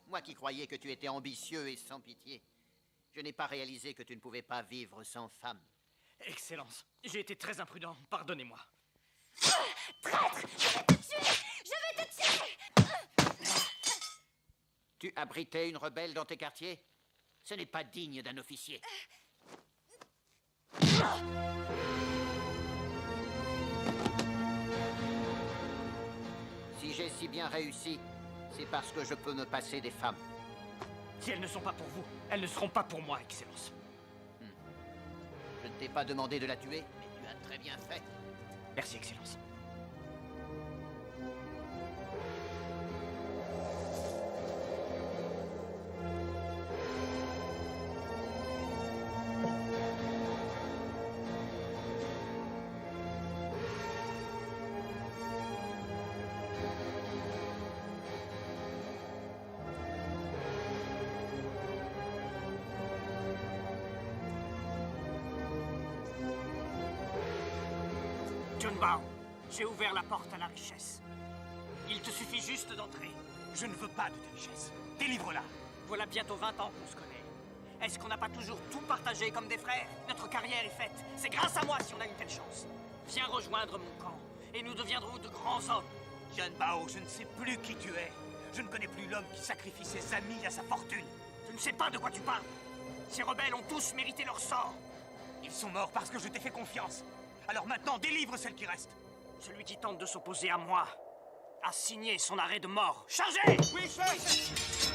Moi qui croyais que tu étais ambitieux et sans pitié. Je n'ai pas réalisé que tu ne pouvais pas vivre sans femme. Excellence, j'ai été très imprudent, pardonnez-moi. Traître! Je vais te tuer! Je vais te tuer! Tu abritais une rebelle dans tes quartiers? Ce n'est pas digne d'un officier. Si j'ai si bien réussi, c'est parce que je peux me passer des femmes. Si elles ne sont pas pour vous, elles ne seront pas pour moi, Excellence. Je ne t'ai pas demandé de la tuer, mais tu as très bien fait. Merci, Excellence. John Bao, j'ai ouvert la porte à la richesse. Il te suffit juste d'entrer. Je ne veux pas de ta richesse. Délivre-la. Voilà bientôt 20 ans qu'on se connaît. Est-ce qu'on n'a pas toujours tout partagé comme des frères? Notre carrière est faite. C'est grâce à moi si on a une telle chance. Viens rejoindre mon camp et nous deviendrons de grands hommes. John Bao, je ne sais plus qui tu es. Je ne connais plus l'homme qui sacrifie ses amis à sa fortune. Tu ne sais pas de quoi tu parles. Ces rebelles ont tous mérité leur sort. Ils sont morts parce que je t'ai fait confiance. Alors maintenant, délivre celle qui reste. Celui qui tente de s'opposer à moi a signé son arrêt de mort. Chargez! Oui, chef!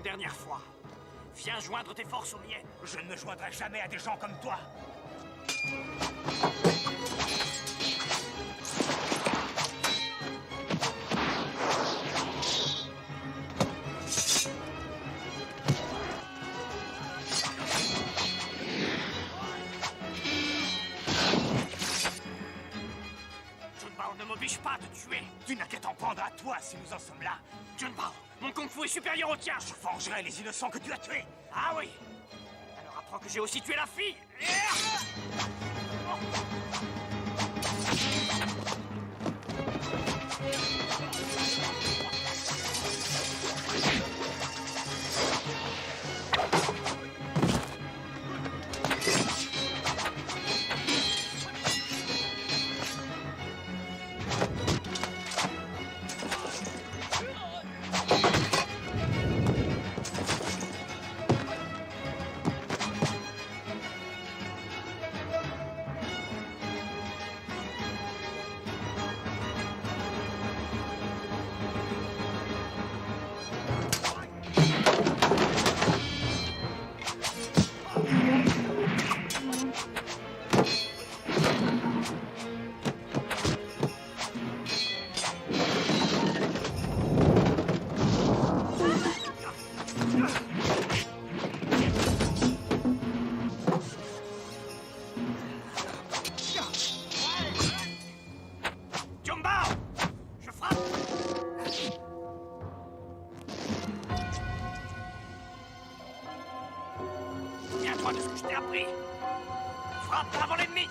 dernière fois. Viens joindre tes forces aux miennes. Je ne me joindrai jamais à des gens comme toi. Junbao ne m'oblige pas à te tuer. Tu n'as qu'à t'en prendre à toi si nous en sommes là. Junbao, mon kung-fu est supérieur au tien. Je vengerai les innocents que tu as tués. Ah oui. Alors apprends que j'ai aussi tué la fille. Junbao, je frappe. Souviens-toi de ce que je t'ai appris. Frappe avant l'ennemi.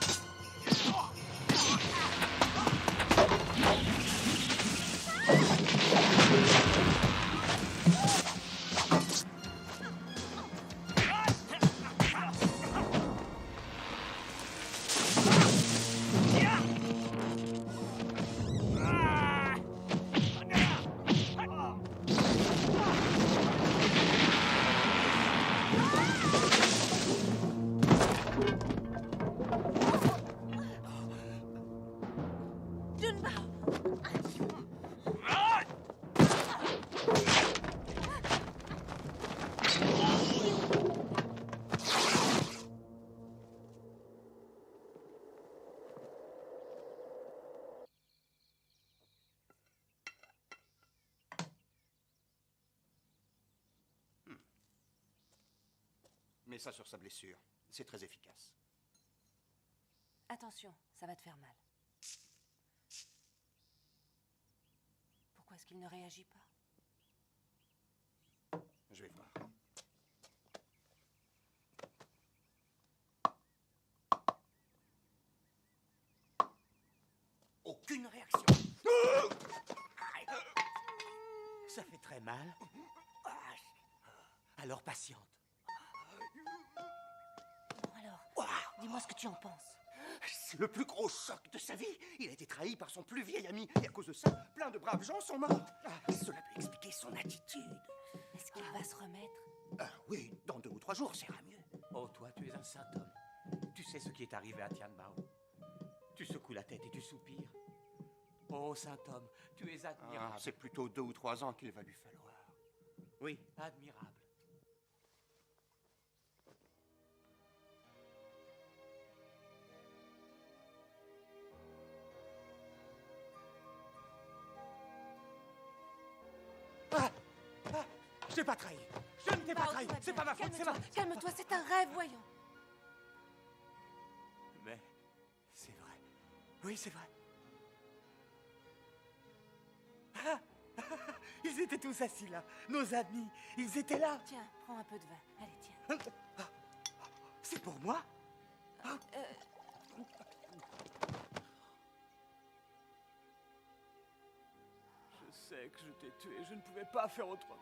Mets ça sur sa blessure. C'est très efficace. Attention, ça va te faire mal. Pourquoi est-ce qu'il ne réagit pas? Je vais voir. Aucune réaction. Ça fait très mal. Alors patiente. Bon alors, dis-moi ce que tu en penses. C'est le plus gros choc de sa vie. Il a été trahi par son plus vieil ami. Et à cause de ça, plein de braves gens sont morts. Cela peut expliquer son attitude. Est-ce qu'il va se remettre? Oui, dans 2 ou 3 jours, ça ira mieux. Oh, toi, tu es un saint homme. Tu sais ce qui est arrivé à Tianbao. Tu secoues la tête et tu soupires. Oh, saint homme, tu es admirable. C'est plutôt 2 ou 3 ans qu'il va lui falloir. Oui, admirable. Je t'ai pas trahi. Je ne t'ai pas trahi. C'est pas ma faute, c'est ma faute. Calme-toi, c'est un rêve, voyons. Mais c'est vrai. Oui, c'est vrai. Ils étaient tous assis là. Nos amis, ils étaient là. Tiens, prends un peu de vin. Allez, tiens. C'est pour moi? Je sais que je t'ai tué. Je ne pouvais pas faire autrement.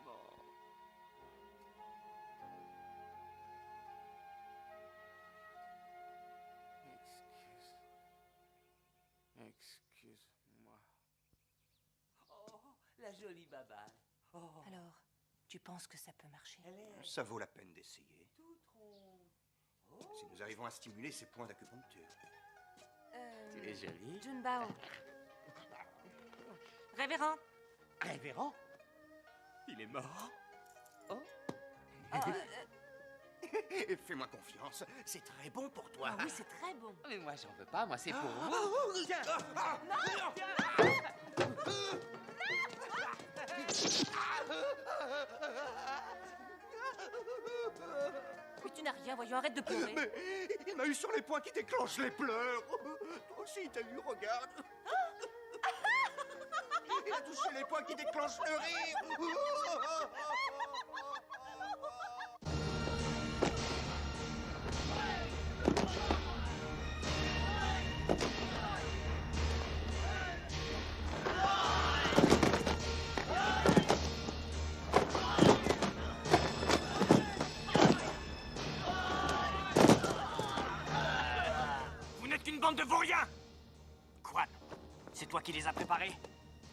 Excuse-moi. Oh, la jolie baballe. Oh. Alors, tu penses que ça peut marcher? Ça vaut la peine d'essayer. Si nous arrivons à stimuler ces points d'acupuncture. Tu es jolie. Junbao. Révérend. Révérend? Il est mort? Oh. Fais-moi confiance, c'est très bon pour toi. Ah oui, c'est très bon. Mais moi, j'en veux pas, moi, c'est pour vous. Tiens. Mais tu n'as rien, voyons, arrête de pleurer. Mais il m'a eu sur les poings qui déclenchent les pleurs. Toi aussi, t'as eu, regarde. Il a touché les poings qui déclenchent le rire. Vous n'êtes qu'une bande de vauriens! Quan, c'est toi qui les as préparés?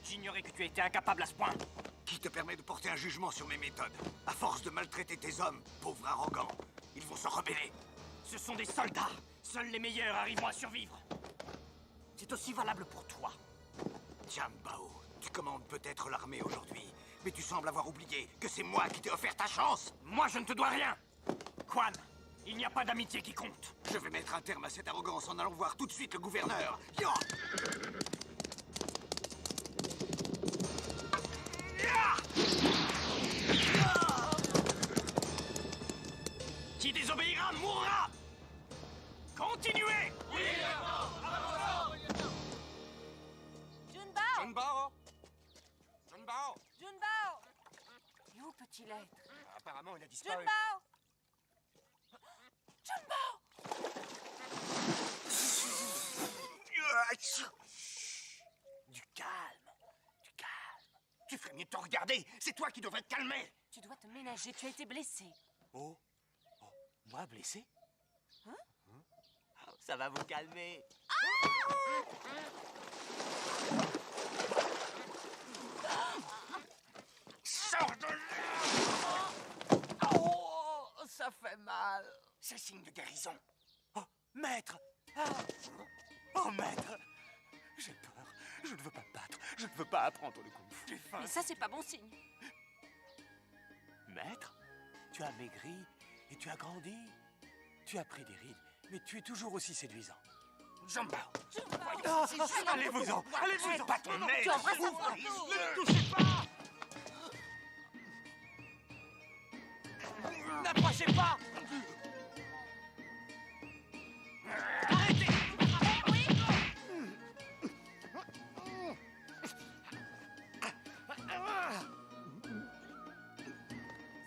J'ignorais que tu étais incapable à ce point. Qui te permet de porter un jugement sur mes méthodes? À force de maltraiter tes hommes, pauvres arrogants, ils vont se rebeller. Ce sont des soldats. Seuls les meilleurs arriveront à survivre. C'est aussi valable pour toi. Tianbao, tu commandes peut-être l'armée aujourd'hui, mais tu sembles avoir oublié que c'est moi qui t'ai offert ta chance. Moi, je ne te dois rien. Quan, il n'y a pas d'amitié qui compte. Je vais mettre un terme à cette arrogance en allant voir tout de suite le gouverneur. Yo! Qui désobéira mourra. Continuez. Junbao! Junbao Junbao Junbao! Et où peut-il être? Apparemment, il a disparu. Junbao! Junbao! Du calme. Tu ferais mieux de te regarder. C'est toi qui devrais te calmer. Tu dois te ménager, tu as été blessé. Oh, moi blessé? Hein? Ça va vous calmer. Sors de là. Oh, ça fait mal. C'est signe de guérison. Oh, maître! Oh, maître! J'ai peur. Je ne veux pas me battre. Je ne veux pas apprendre le kung-fu. J'ai faim. Mais ça, c'est pas bon signe. Maître, tu as maigri et tu as grandi. Tu as pris des rides, mais tu es toujours aussi séduisant. Junbao. Allez-vous-en! Allez-vous-en! Pas ton nez. Tu embrasses un fort. Ne le touchez pas. N'approchez pas!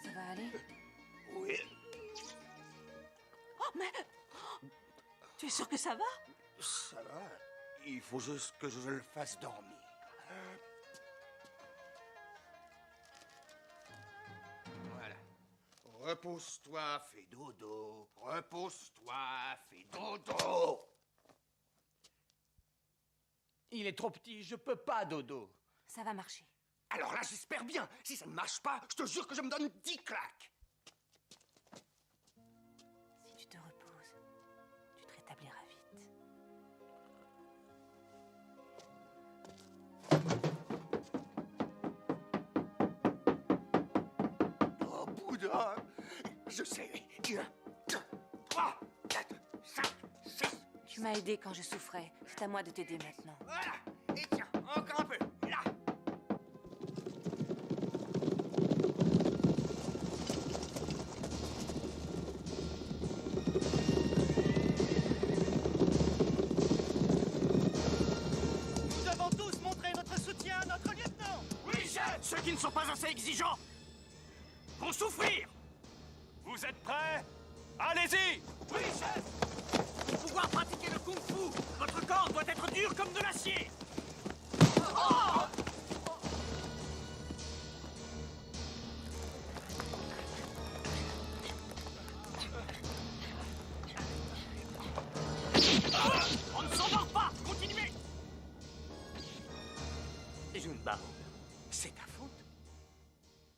Ça va aller? Oui. Oh, mais... Tu es sûr que ça va? Ça va. Il faut juste que je le fasse dormir. Voilà. Repose-toi, fais dodo. Repose-toi, fais dodo. Il est trop petit, je peux pas, Dodo. Ça va marcher. Alors là, j'espère bien. Si ça ne marche pas, je te jure que je me donne 10 claques. Si tu te reposes, tu te rétabliras vite. Oh, Bouddha. Je sais. 1, 2, 3, 4, 5, 6. Tu m'as aidé quand je souffrais. C'est à moi de t'aider maintenant. Voilà. Et tiens, encore un peu. Là. Nous devons tous montrer notre soutien à notre lieutenant. Oui, chef. Ceux qui ne sont pas assez exigeants vont souffrir. Vous êtes prêts? Allez-y. Oui, chef. Pour pouvoir pratiquer le kung-fu, votre corps doit être dur comme de l'acier. On ne s'endort pas. Continuez. Junbao, c'est ta faute.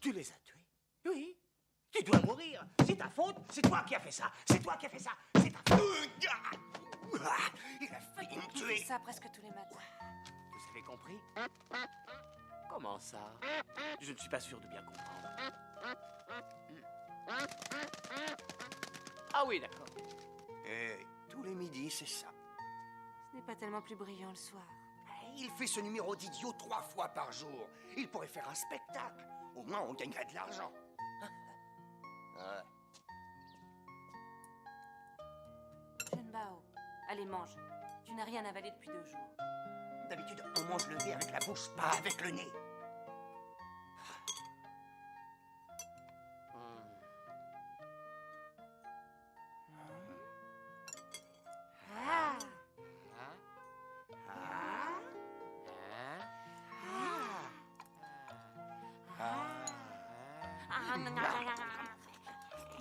Tu les as tués. Oui. Tu dois mourir. C'est ta faute. C'est toi qui as fait ça. C'est toi qui as fait ça. C'est ta faute. Il a failli me Tu tuer. fais ça presque tous les matins. Vous avez compris? Comment ça? Je ne suis pas sûr de bien comprendre. Ah oui, d'accord. Et tous les midis, c'est ça. Ce n'est pas tellement plus brillant le soir. Il fait ce numéro d'idiot 3 fois par jour. Il pourrait faire un spectacle. Au moins, on gagnerait de l'argent. Ouais. Jeune Bao, allez, mange. Tu n'as rien avalé depuis 2 jours. D'habitude, on mange le nez avec la bouche, pas avec le nez.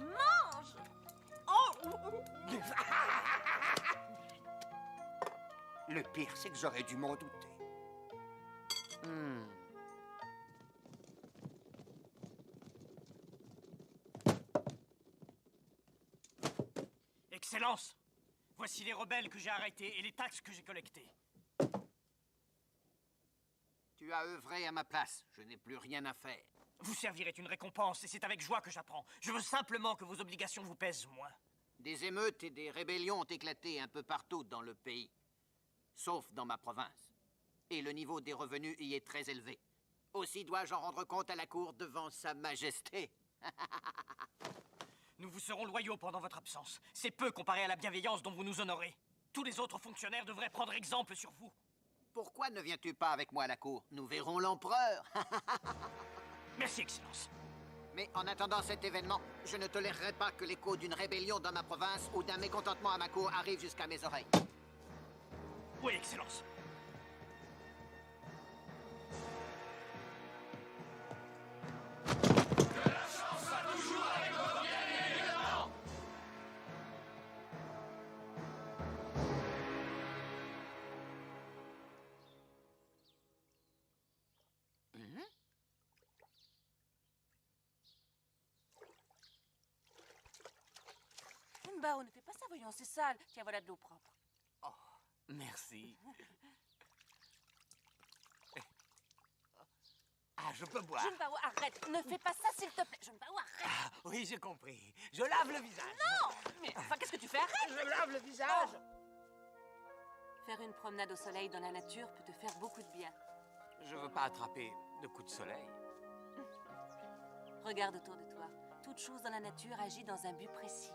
Mange! Le pire, c'est que j'aurais dû m'en douter. Excellence! Voici les rebelles que j'ai arrêtés et les taxes que j'ai collectées. Tu as œuvré à ma place. Je n'ai plus rien à faire. Vous servirez une récompense et c'est avec joie que j'apprends. Je veux simplement que vos obligations vous pèsent moins. Des émeutes et des rébellions ont éclaté un peu partout dans le pays. Sauf dans ma province. Et le niveau des revenus y est très élevé. Aussi dois-je en rendre compte à la cour devant sa majesté. Nous vous serons loyaux pendant votre absence. C'est peu comparé à la bienveillance dont vous nous honorez. Tous les autres fonctionnaires devraient prendre exemple sur vous. Pourquoi ne viens-tu pas avec moi à la cour? Nous verrons l'empereur. Merci, Excellence. Mais en attendant cet événement, je ne tolérerai pas que l'écho d'une rébellion dans ma province ou d'un mécontentement à ma cour arrive jusqu'à mes oreilles. Oui, Excellence. Jeune Bao, ne fais pas ça, voyons, c'est sale. Tiens, voilà de l'eau propre. Oh, merci. Ah, je peux boire. Jeune Bao, arrête. Ne fais pas ça, s'il te plaît. Jeune Bao, arrête. Ah, oui, j'ai compris. Je lave le visage. Non! Mais enfin, qu'est-ce que tu fais? Arrête! Je lave le visage. Faire une promenade au soleil dans la nature peut te faire beaucoup de bien. Je veux pas attraper de coups de soleil. Regarde autour de toi. Toute chose dans la nature agit dans un but précis.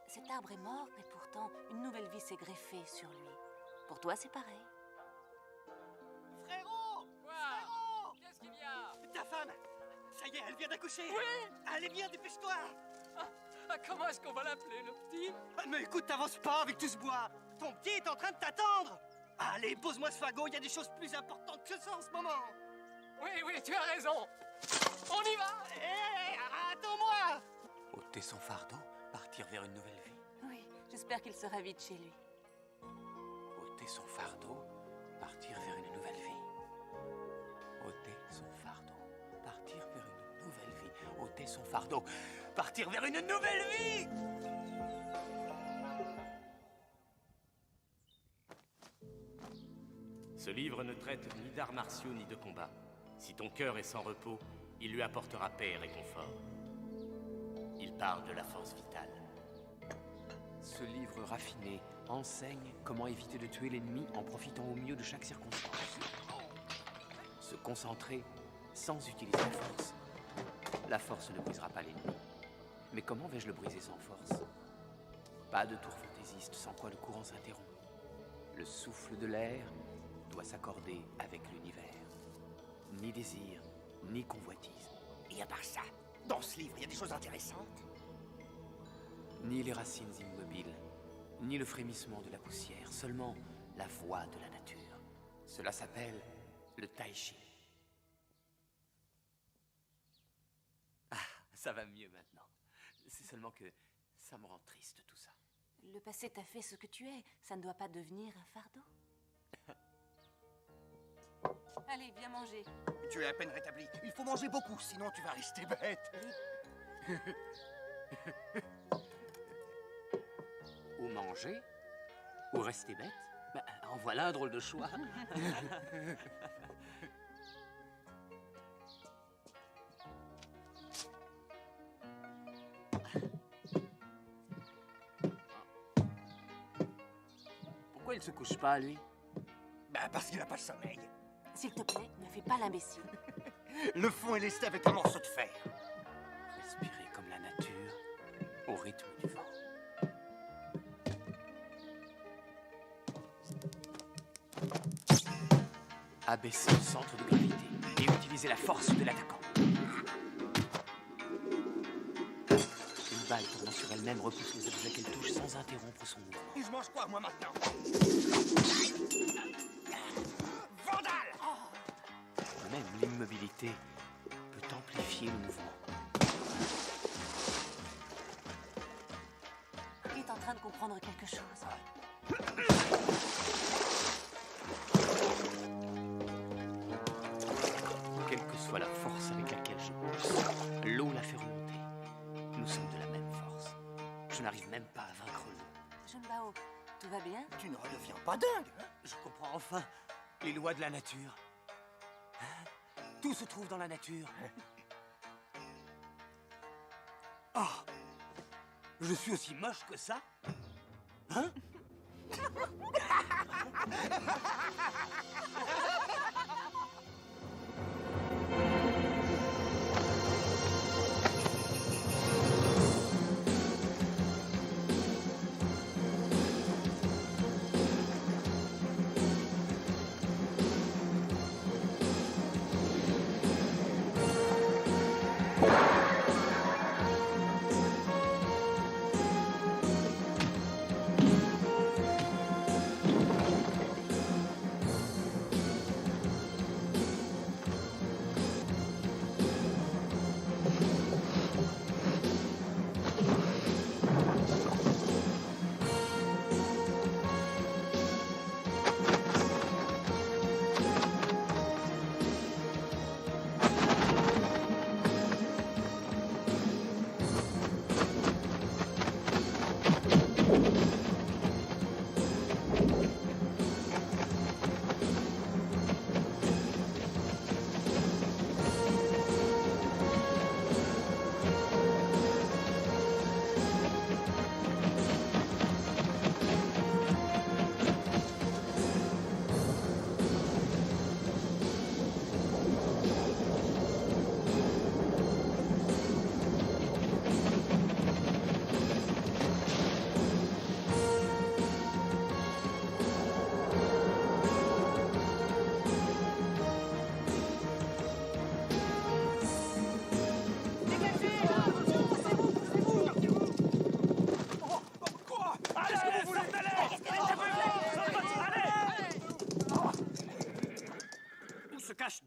Cet arbre est mort, mais pourtant, une nouvelle vie s'est greffée sur lui. Pour toi, c'est pareil. Frérot! Quoi? Frérot! Qu'est-ce qu'il y a? Ta femme! Ça y est, elle vient d'accoucher! Oui! Allez bien, dépêche-toi! Comment est-ce qu'on va l'appeler, le petit? Mais écoute, t'avances pas avec tout ce bois! Ton petit est en train de t'attendre! Allez, pose-moi ce fagot, il y a des choses plus importantes que ça en ce moment! Oui, oui, tu as raison. On y va! Hé, attends-moi! Ôter son fardeau, partir vers une nouvelle vie. Oui, j'espère qu'il sera vite chez lui. Ôter son fardeau, partir vers une nouvelle vie. Ôter son fardeau, partir vers une nouvelle vie. Ôter son fardeau, partir vers une nouvelle vie! Ce livre ne traite ni d'arts martiaux ni de combat. Si ton cœur est sans repos, il lui apportera paix et réconfort. Il parle de la force vitale. Ce livre raffiné enseigne comment éviter de tuer l'ennemi en profitant au mieux de chaque circonstance. Se concentrer sans utiliser la force. La force ne brisera pas l'ennemi. Mais comment vais-je le briser sans force? Pas de tour fantaisiste sans quoi le courant s'interrompt. Le souffle de l'air doit s'accorder avec l'univers. Ni désir, ni convoitise. Et à part ça, dans ce livre, il y a des choses intéressantes. Ni les racines immobiles, ni le frémissement de la poussière, seulement la voix de la nature. Cela s'appelle le tai chi. Ah, ça va mieux maintenant. C'est seulement que ça me rend triste tout ça. Le passé t'a fait ce que tu es. Ça ne doit pas devenir un fardeau. Allez, viens manger. Tu es à peine rétabli. Il faut manger beaucoup, sinon tu vas rester bête. Ou manger, ou rester bête. Ben, en voilà un drôle de choix. Pourquoi il se couche pas, lui? Bah, parce qu'il a pas le sommeil. S'il te plaît, ne fais pas l'imbécile. Le fond est lesté avec un morceau de fer. Respirer comme la nature, au rythme du vent. Abaisser le centre de gravité et utiliser la force de l'attaquant. Une balle tournant sur elle-même repousse les objets qu'elle touche sans interrompre son mouvement. Et je mange quoi, moi, maintenant? Vandale! Même l'immobilité peut amplifier le mouvement. Il est en train de comprendre quelque chose. Quelle que soit la force avec laquelle je pousse, l'eau la fait remonter. Nous sommes de la même force. Je n'arrive même pas à vaincre l'eau. Junbao, tout va bien? Tu ne redeviens pas dingue, hein? Je comprends enfin les lois de la nature. Hein? Tout se trouve dans la nature. Oh! Je suis aussi moche que ça? Hein?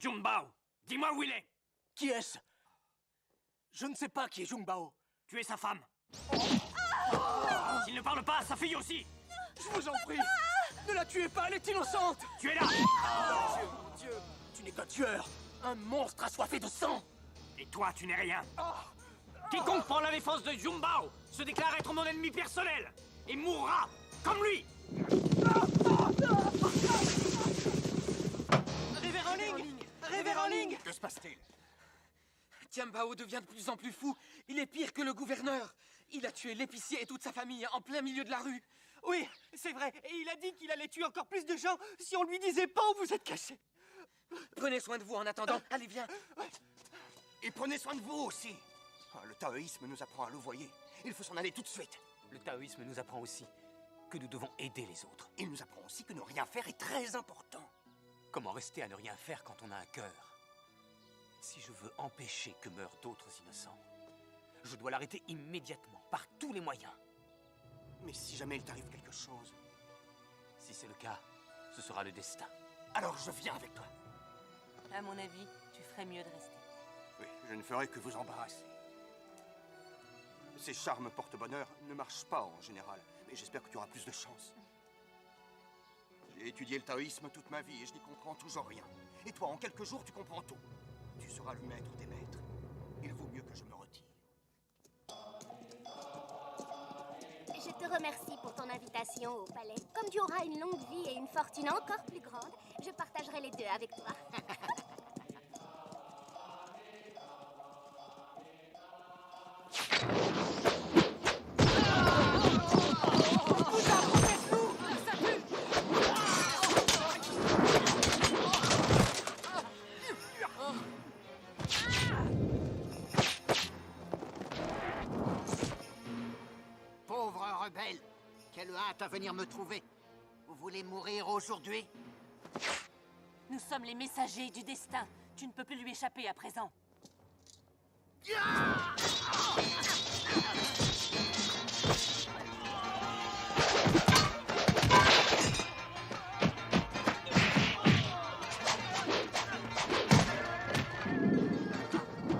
Junbao, dis-moi où il est. Qui est-ce? Je ne sais pas qui est Junbao. Tu es sa femme. S'il ne parle pas, sa fille aussi. Je vous en prie, ne la tuez pas, elle est innocente. Tu es là. Mon Dieu, tu n'es qu'un tueur, un monstre assoiffé de sang. Et toi, tu n'es rien. Quiconque prend la défense de Junbao se déclare être mon ennemi personnel et mourra comme lui. Révérend Ling! Révérend Ling! Que se passe-t-il? Tianbao devient de plus en plus fou. Il est pire que le gouverneur. Il a tué l'épicier et toute sa famille en plein milieu de la rue. Oui, c'est vrai. Et il a dit qu'il allait tuer encore plus de gens si on lui disait pas où vous êtes cachés. Prenez soin de vous en attendant. Allez, viens. Et prenez soin de vous aussi. Le taoïsme nous apprend à louvoyer. Il faut s'en aller tout de suite. Le taoïsme nous apprend aussi que nous devons aider les autres. Il nous apprend aussi que ne rien faire est très important. Comment rester à ne rien faire quand on a un cœur? Si je veux empêcher que meurent d'autres innocents, je dois l'arrêter immédiatement, par tous les moyens. Mais si jamais il t'arrive quelque chose... Si c'est le cas, ce sera le destin. Alors je viens avec toi. À mon avis, tu ferais mieux de rester. Oui, je ne ferai que vous embarrasser. Ces charmes porte-bonheur ne marchent pas en général, mais j'espère que tu auras plus de chance. J'ai étudié le taoïsme toute ma vie et je n'y comprends toujours rien. Et toi, en quelques jours, tu comprends tout. Tu seras le maître des maîtres. Il vaut mieux que je me retire. Je te remercie pour ton invitation au palais. Comme tu auras une longue vie et une fortune encore plus grande, je partagerai les deux avec toi. Quelle hâte à venir me trouver. Vous voulez mourir aujourd'hui? Nous sommes les messagers du destin. Tu ne peux plus lui échapper à présent.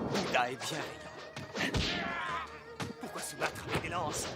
Bouddha est bien rayon. Pourquoi se battre avec des lances?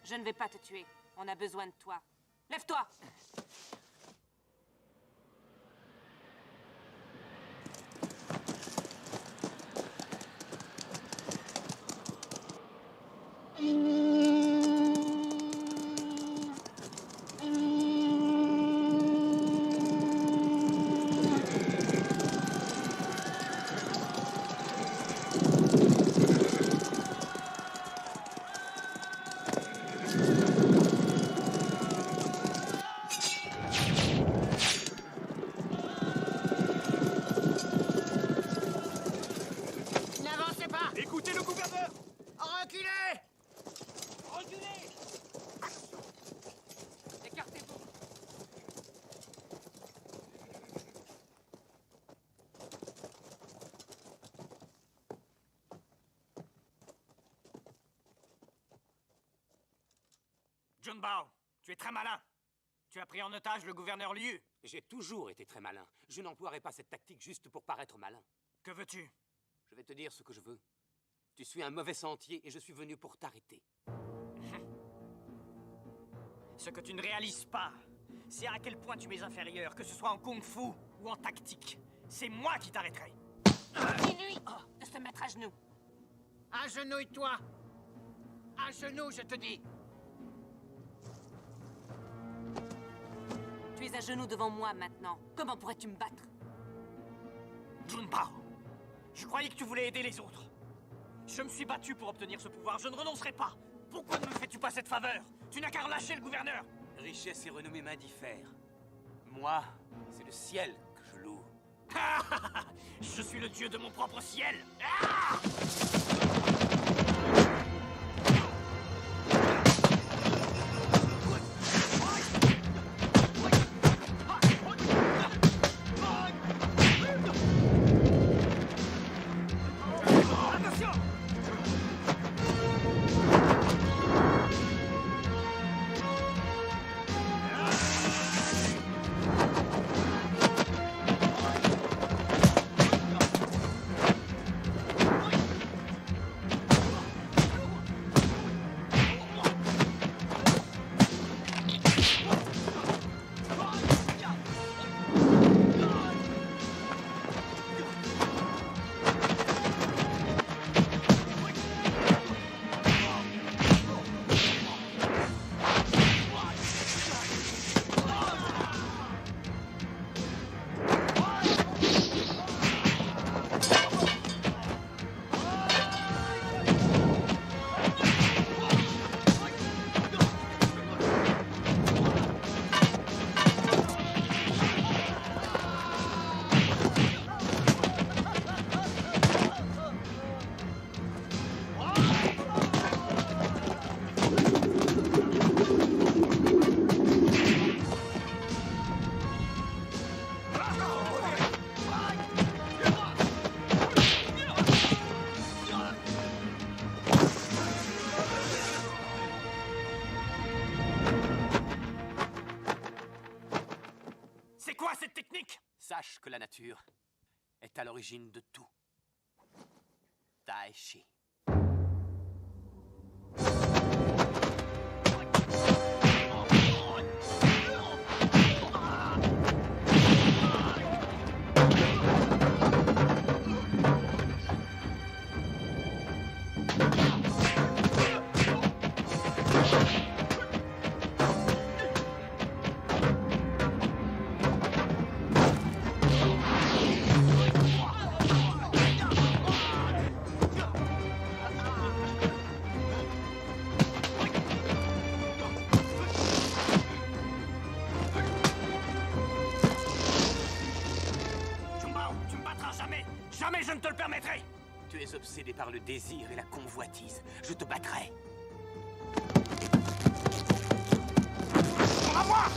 Je ne vais pas te tuer. On a besoin de toi. Lève-toi! N'avancez pas! Écoutez le gouverneur! Reculez! Reculez! Écartez-vous! Junbao, tu es très malin. Tu as pris en otage le gouverneur Liu. J'ai toujours été très malin. Je n'emploierai pas cette tactique juste pour paraître malin. Que veux-tu? Je vais te dire ce que je veux. Tu suis un mauvais sentier et je suis venu pour t'arrêter. Ce que tu ne réalises pas, c'est à quel point tu m'es inférieur, que ce soit en kung-fu ou en tactique. C'est moi qui t'arrêterai. Dis-lui de se mettre à genoux. Agenouille-toi! À genoux, je te dis! Tu es à genoux devant moi maintenant. Comment pourrais-tu me battre? Junbao, je croyais que tu voulais aider les autres. Je me suis battu pour obtenir ce pouvoir, je ne renoncerai pas. Pourquoi ne me fais-tu pas cette faveur? Tu n'as qu'à relâcher le gouverneur. Richesse et renommée m'indiffèrent. Moi, c'est le ciel que je loue. Je suis le dieu de mon propre ciel. l'origine de tout. Daishi. Jamais je ne te le permettrai! Tu es obsédé par le désir et la convoitise. Je te battrai. On va voir!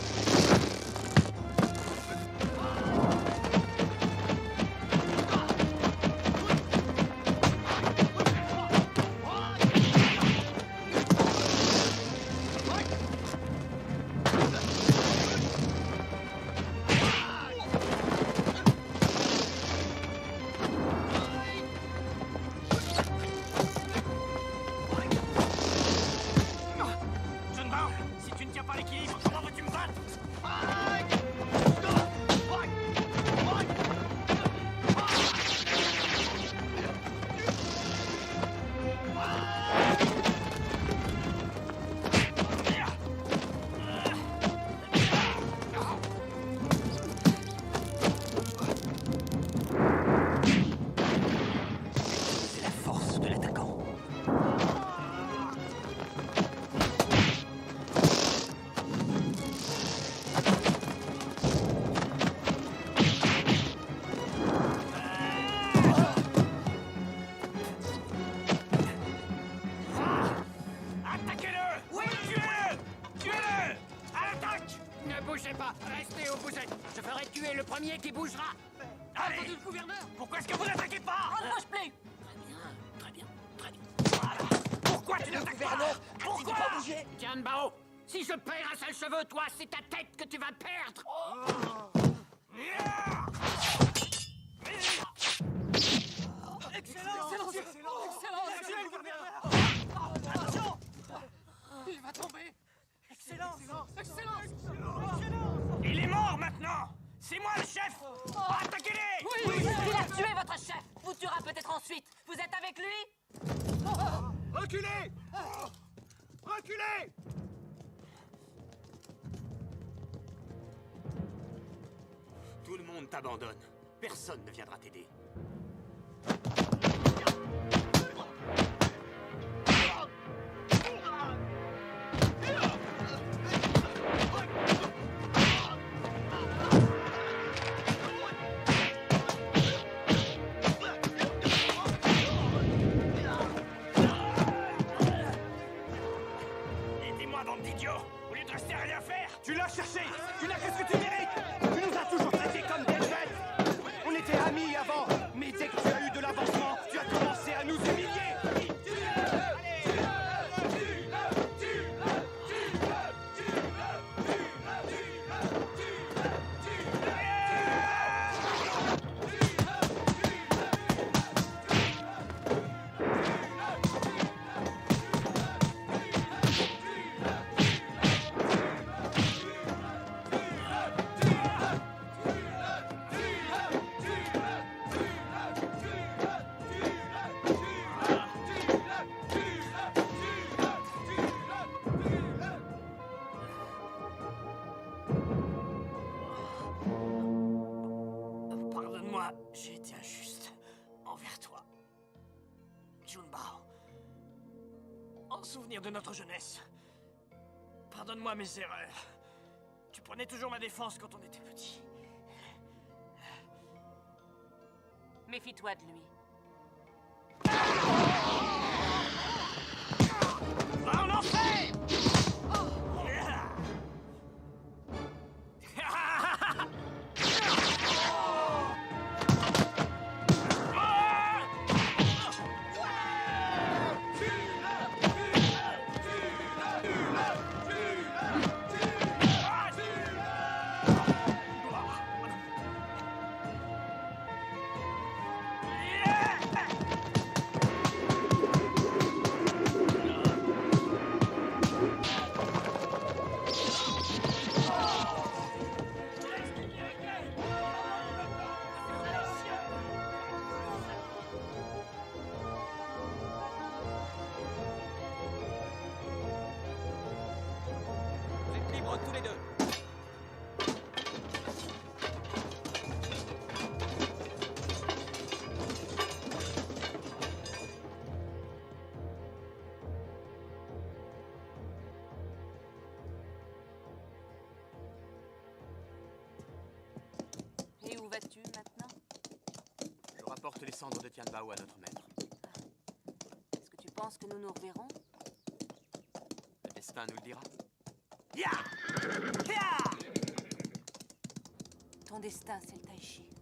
Restez où vous êtes. Je ferai tuer le premier qui bougera. Allez. Entendu le gouverneur? Pourquoi est-ce que vous n'attaquez pas? On ne bouge plus. Très bien. Voilà. Pourquoi tu n'attaques pas? Pourquoi? Tianbao, si je perds un seul cheveu, toi, c'est ta tête que tu vas perdre. Excellent. Attention. Il va tomber. Excellent. Il est mort maintenant. C'est moi le chef. Attaquez-les. Oui, il a tué votre chef. Vous tuera peut-être ensuite. Vous êtes avec lui? Reculez! Reculez! Tout le monde t'abandonne. Personne ne viendra t'aider. Aidez-moi, bande d'idiots. Au lieu de rester à rien faire. Tu l'as cherché. Tu n'as que ce que tu mérites. Tu nous as toujours traités comme des bêtes. On était amis avant, mais dès que tu as eu de l'avancement, tu as commencé à nous humilier. Pardonne-moi, j'ai été injuste envers toi. Junbao. En souvenir de notre jeunesse. Pardonne-moi mes erreurs. Tu prenais toujours ma défense quand on était petit. Méfie-toi de lui. Va en enfer! Vous êtes libres tous les deux. Et où vas-tu maintenant? Je rapporte les cendres de Tianbao à notre maître. Est-ce que tu penses que nous nous reverrons? Le destin nous le dira. Ton destin, c'est le Tai Chi.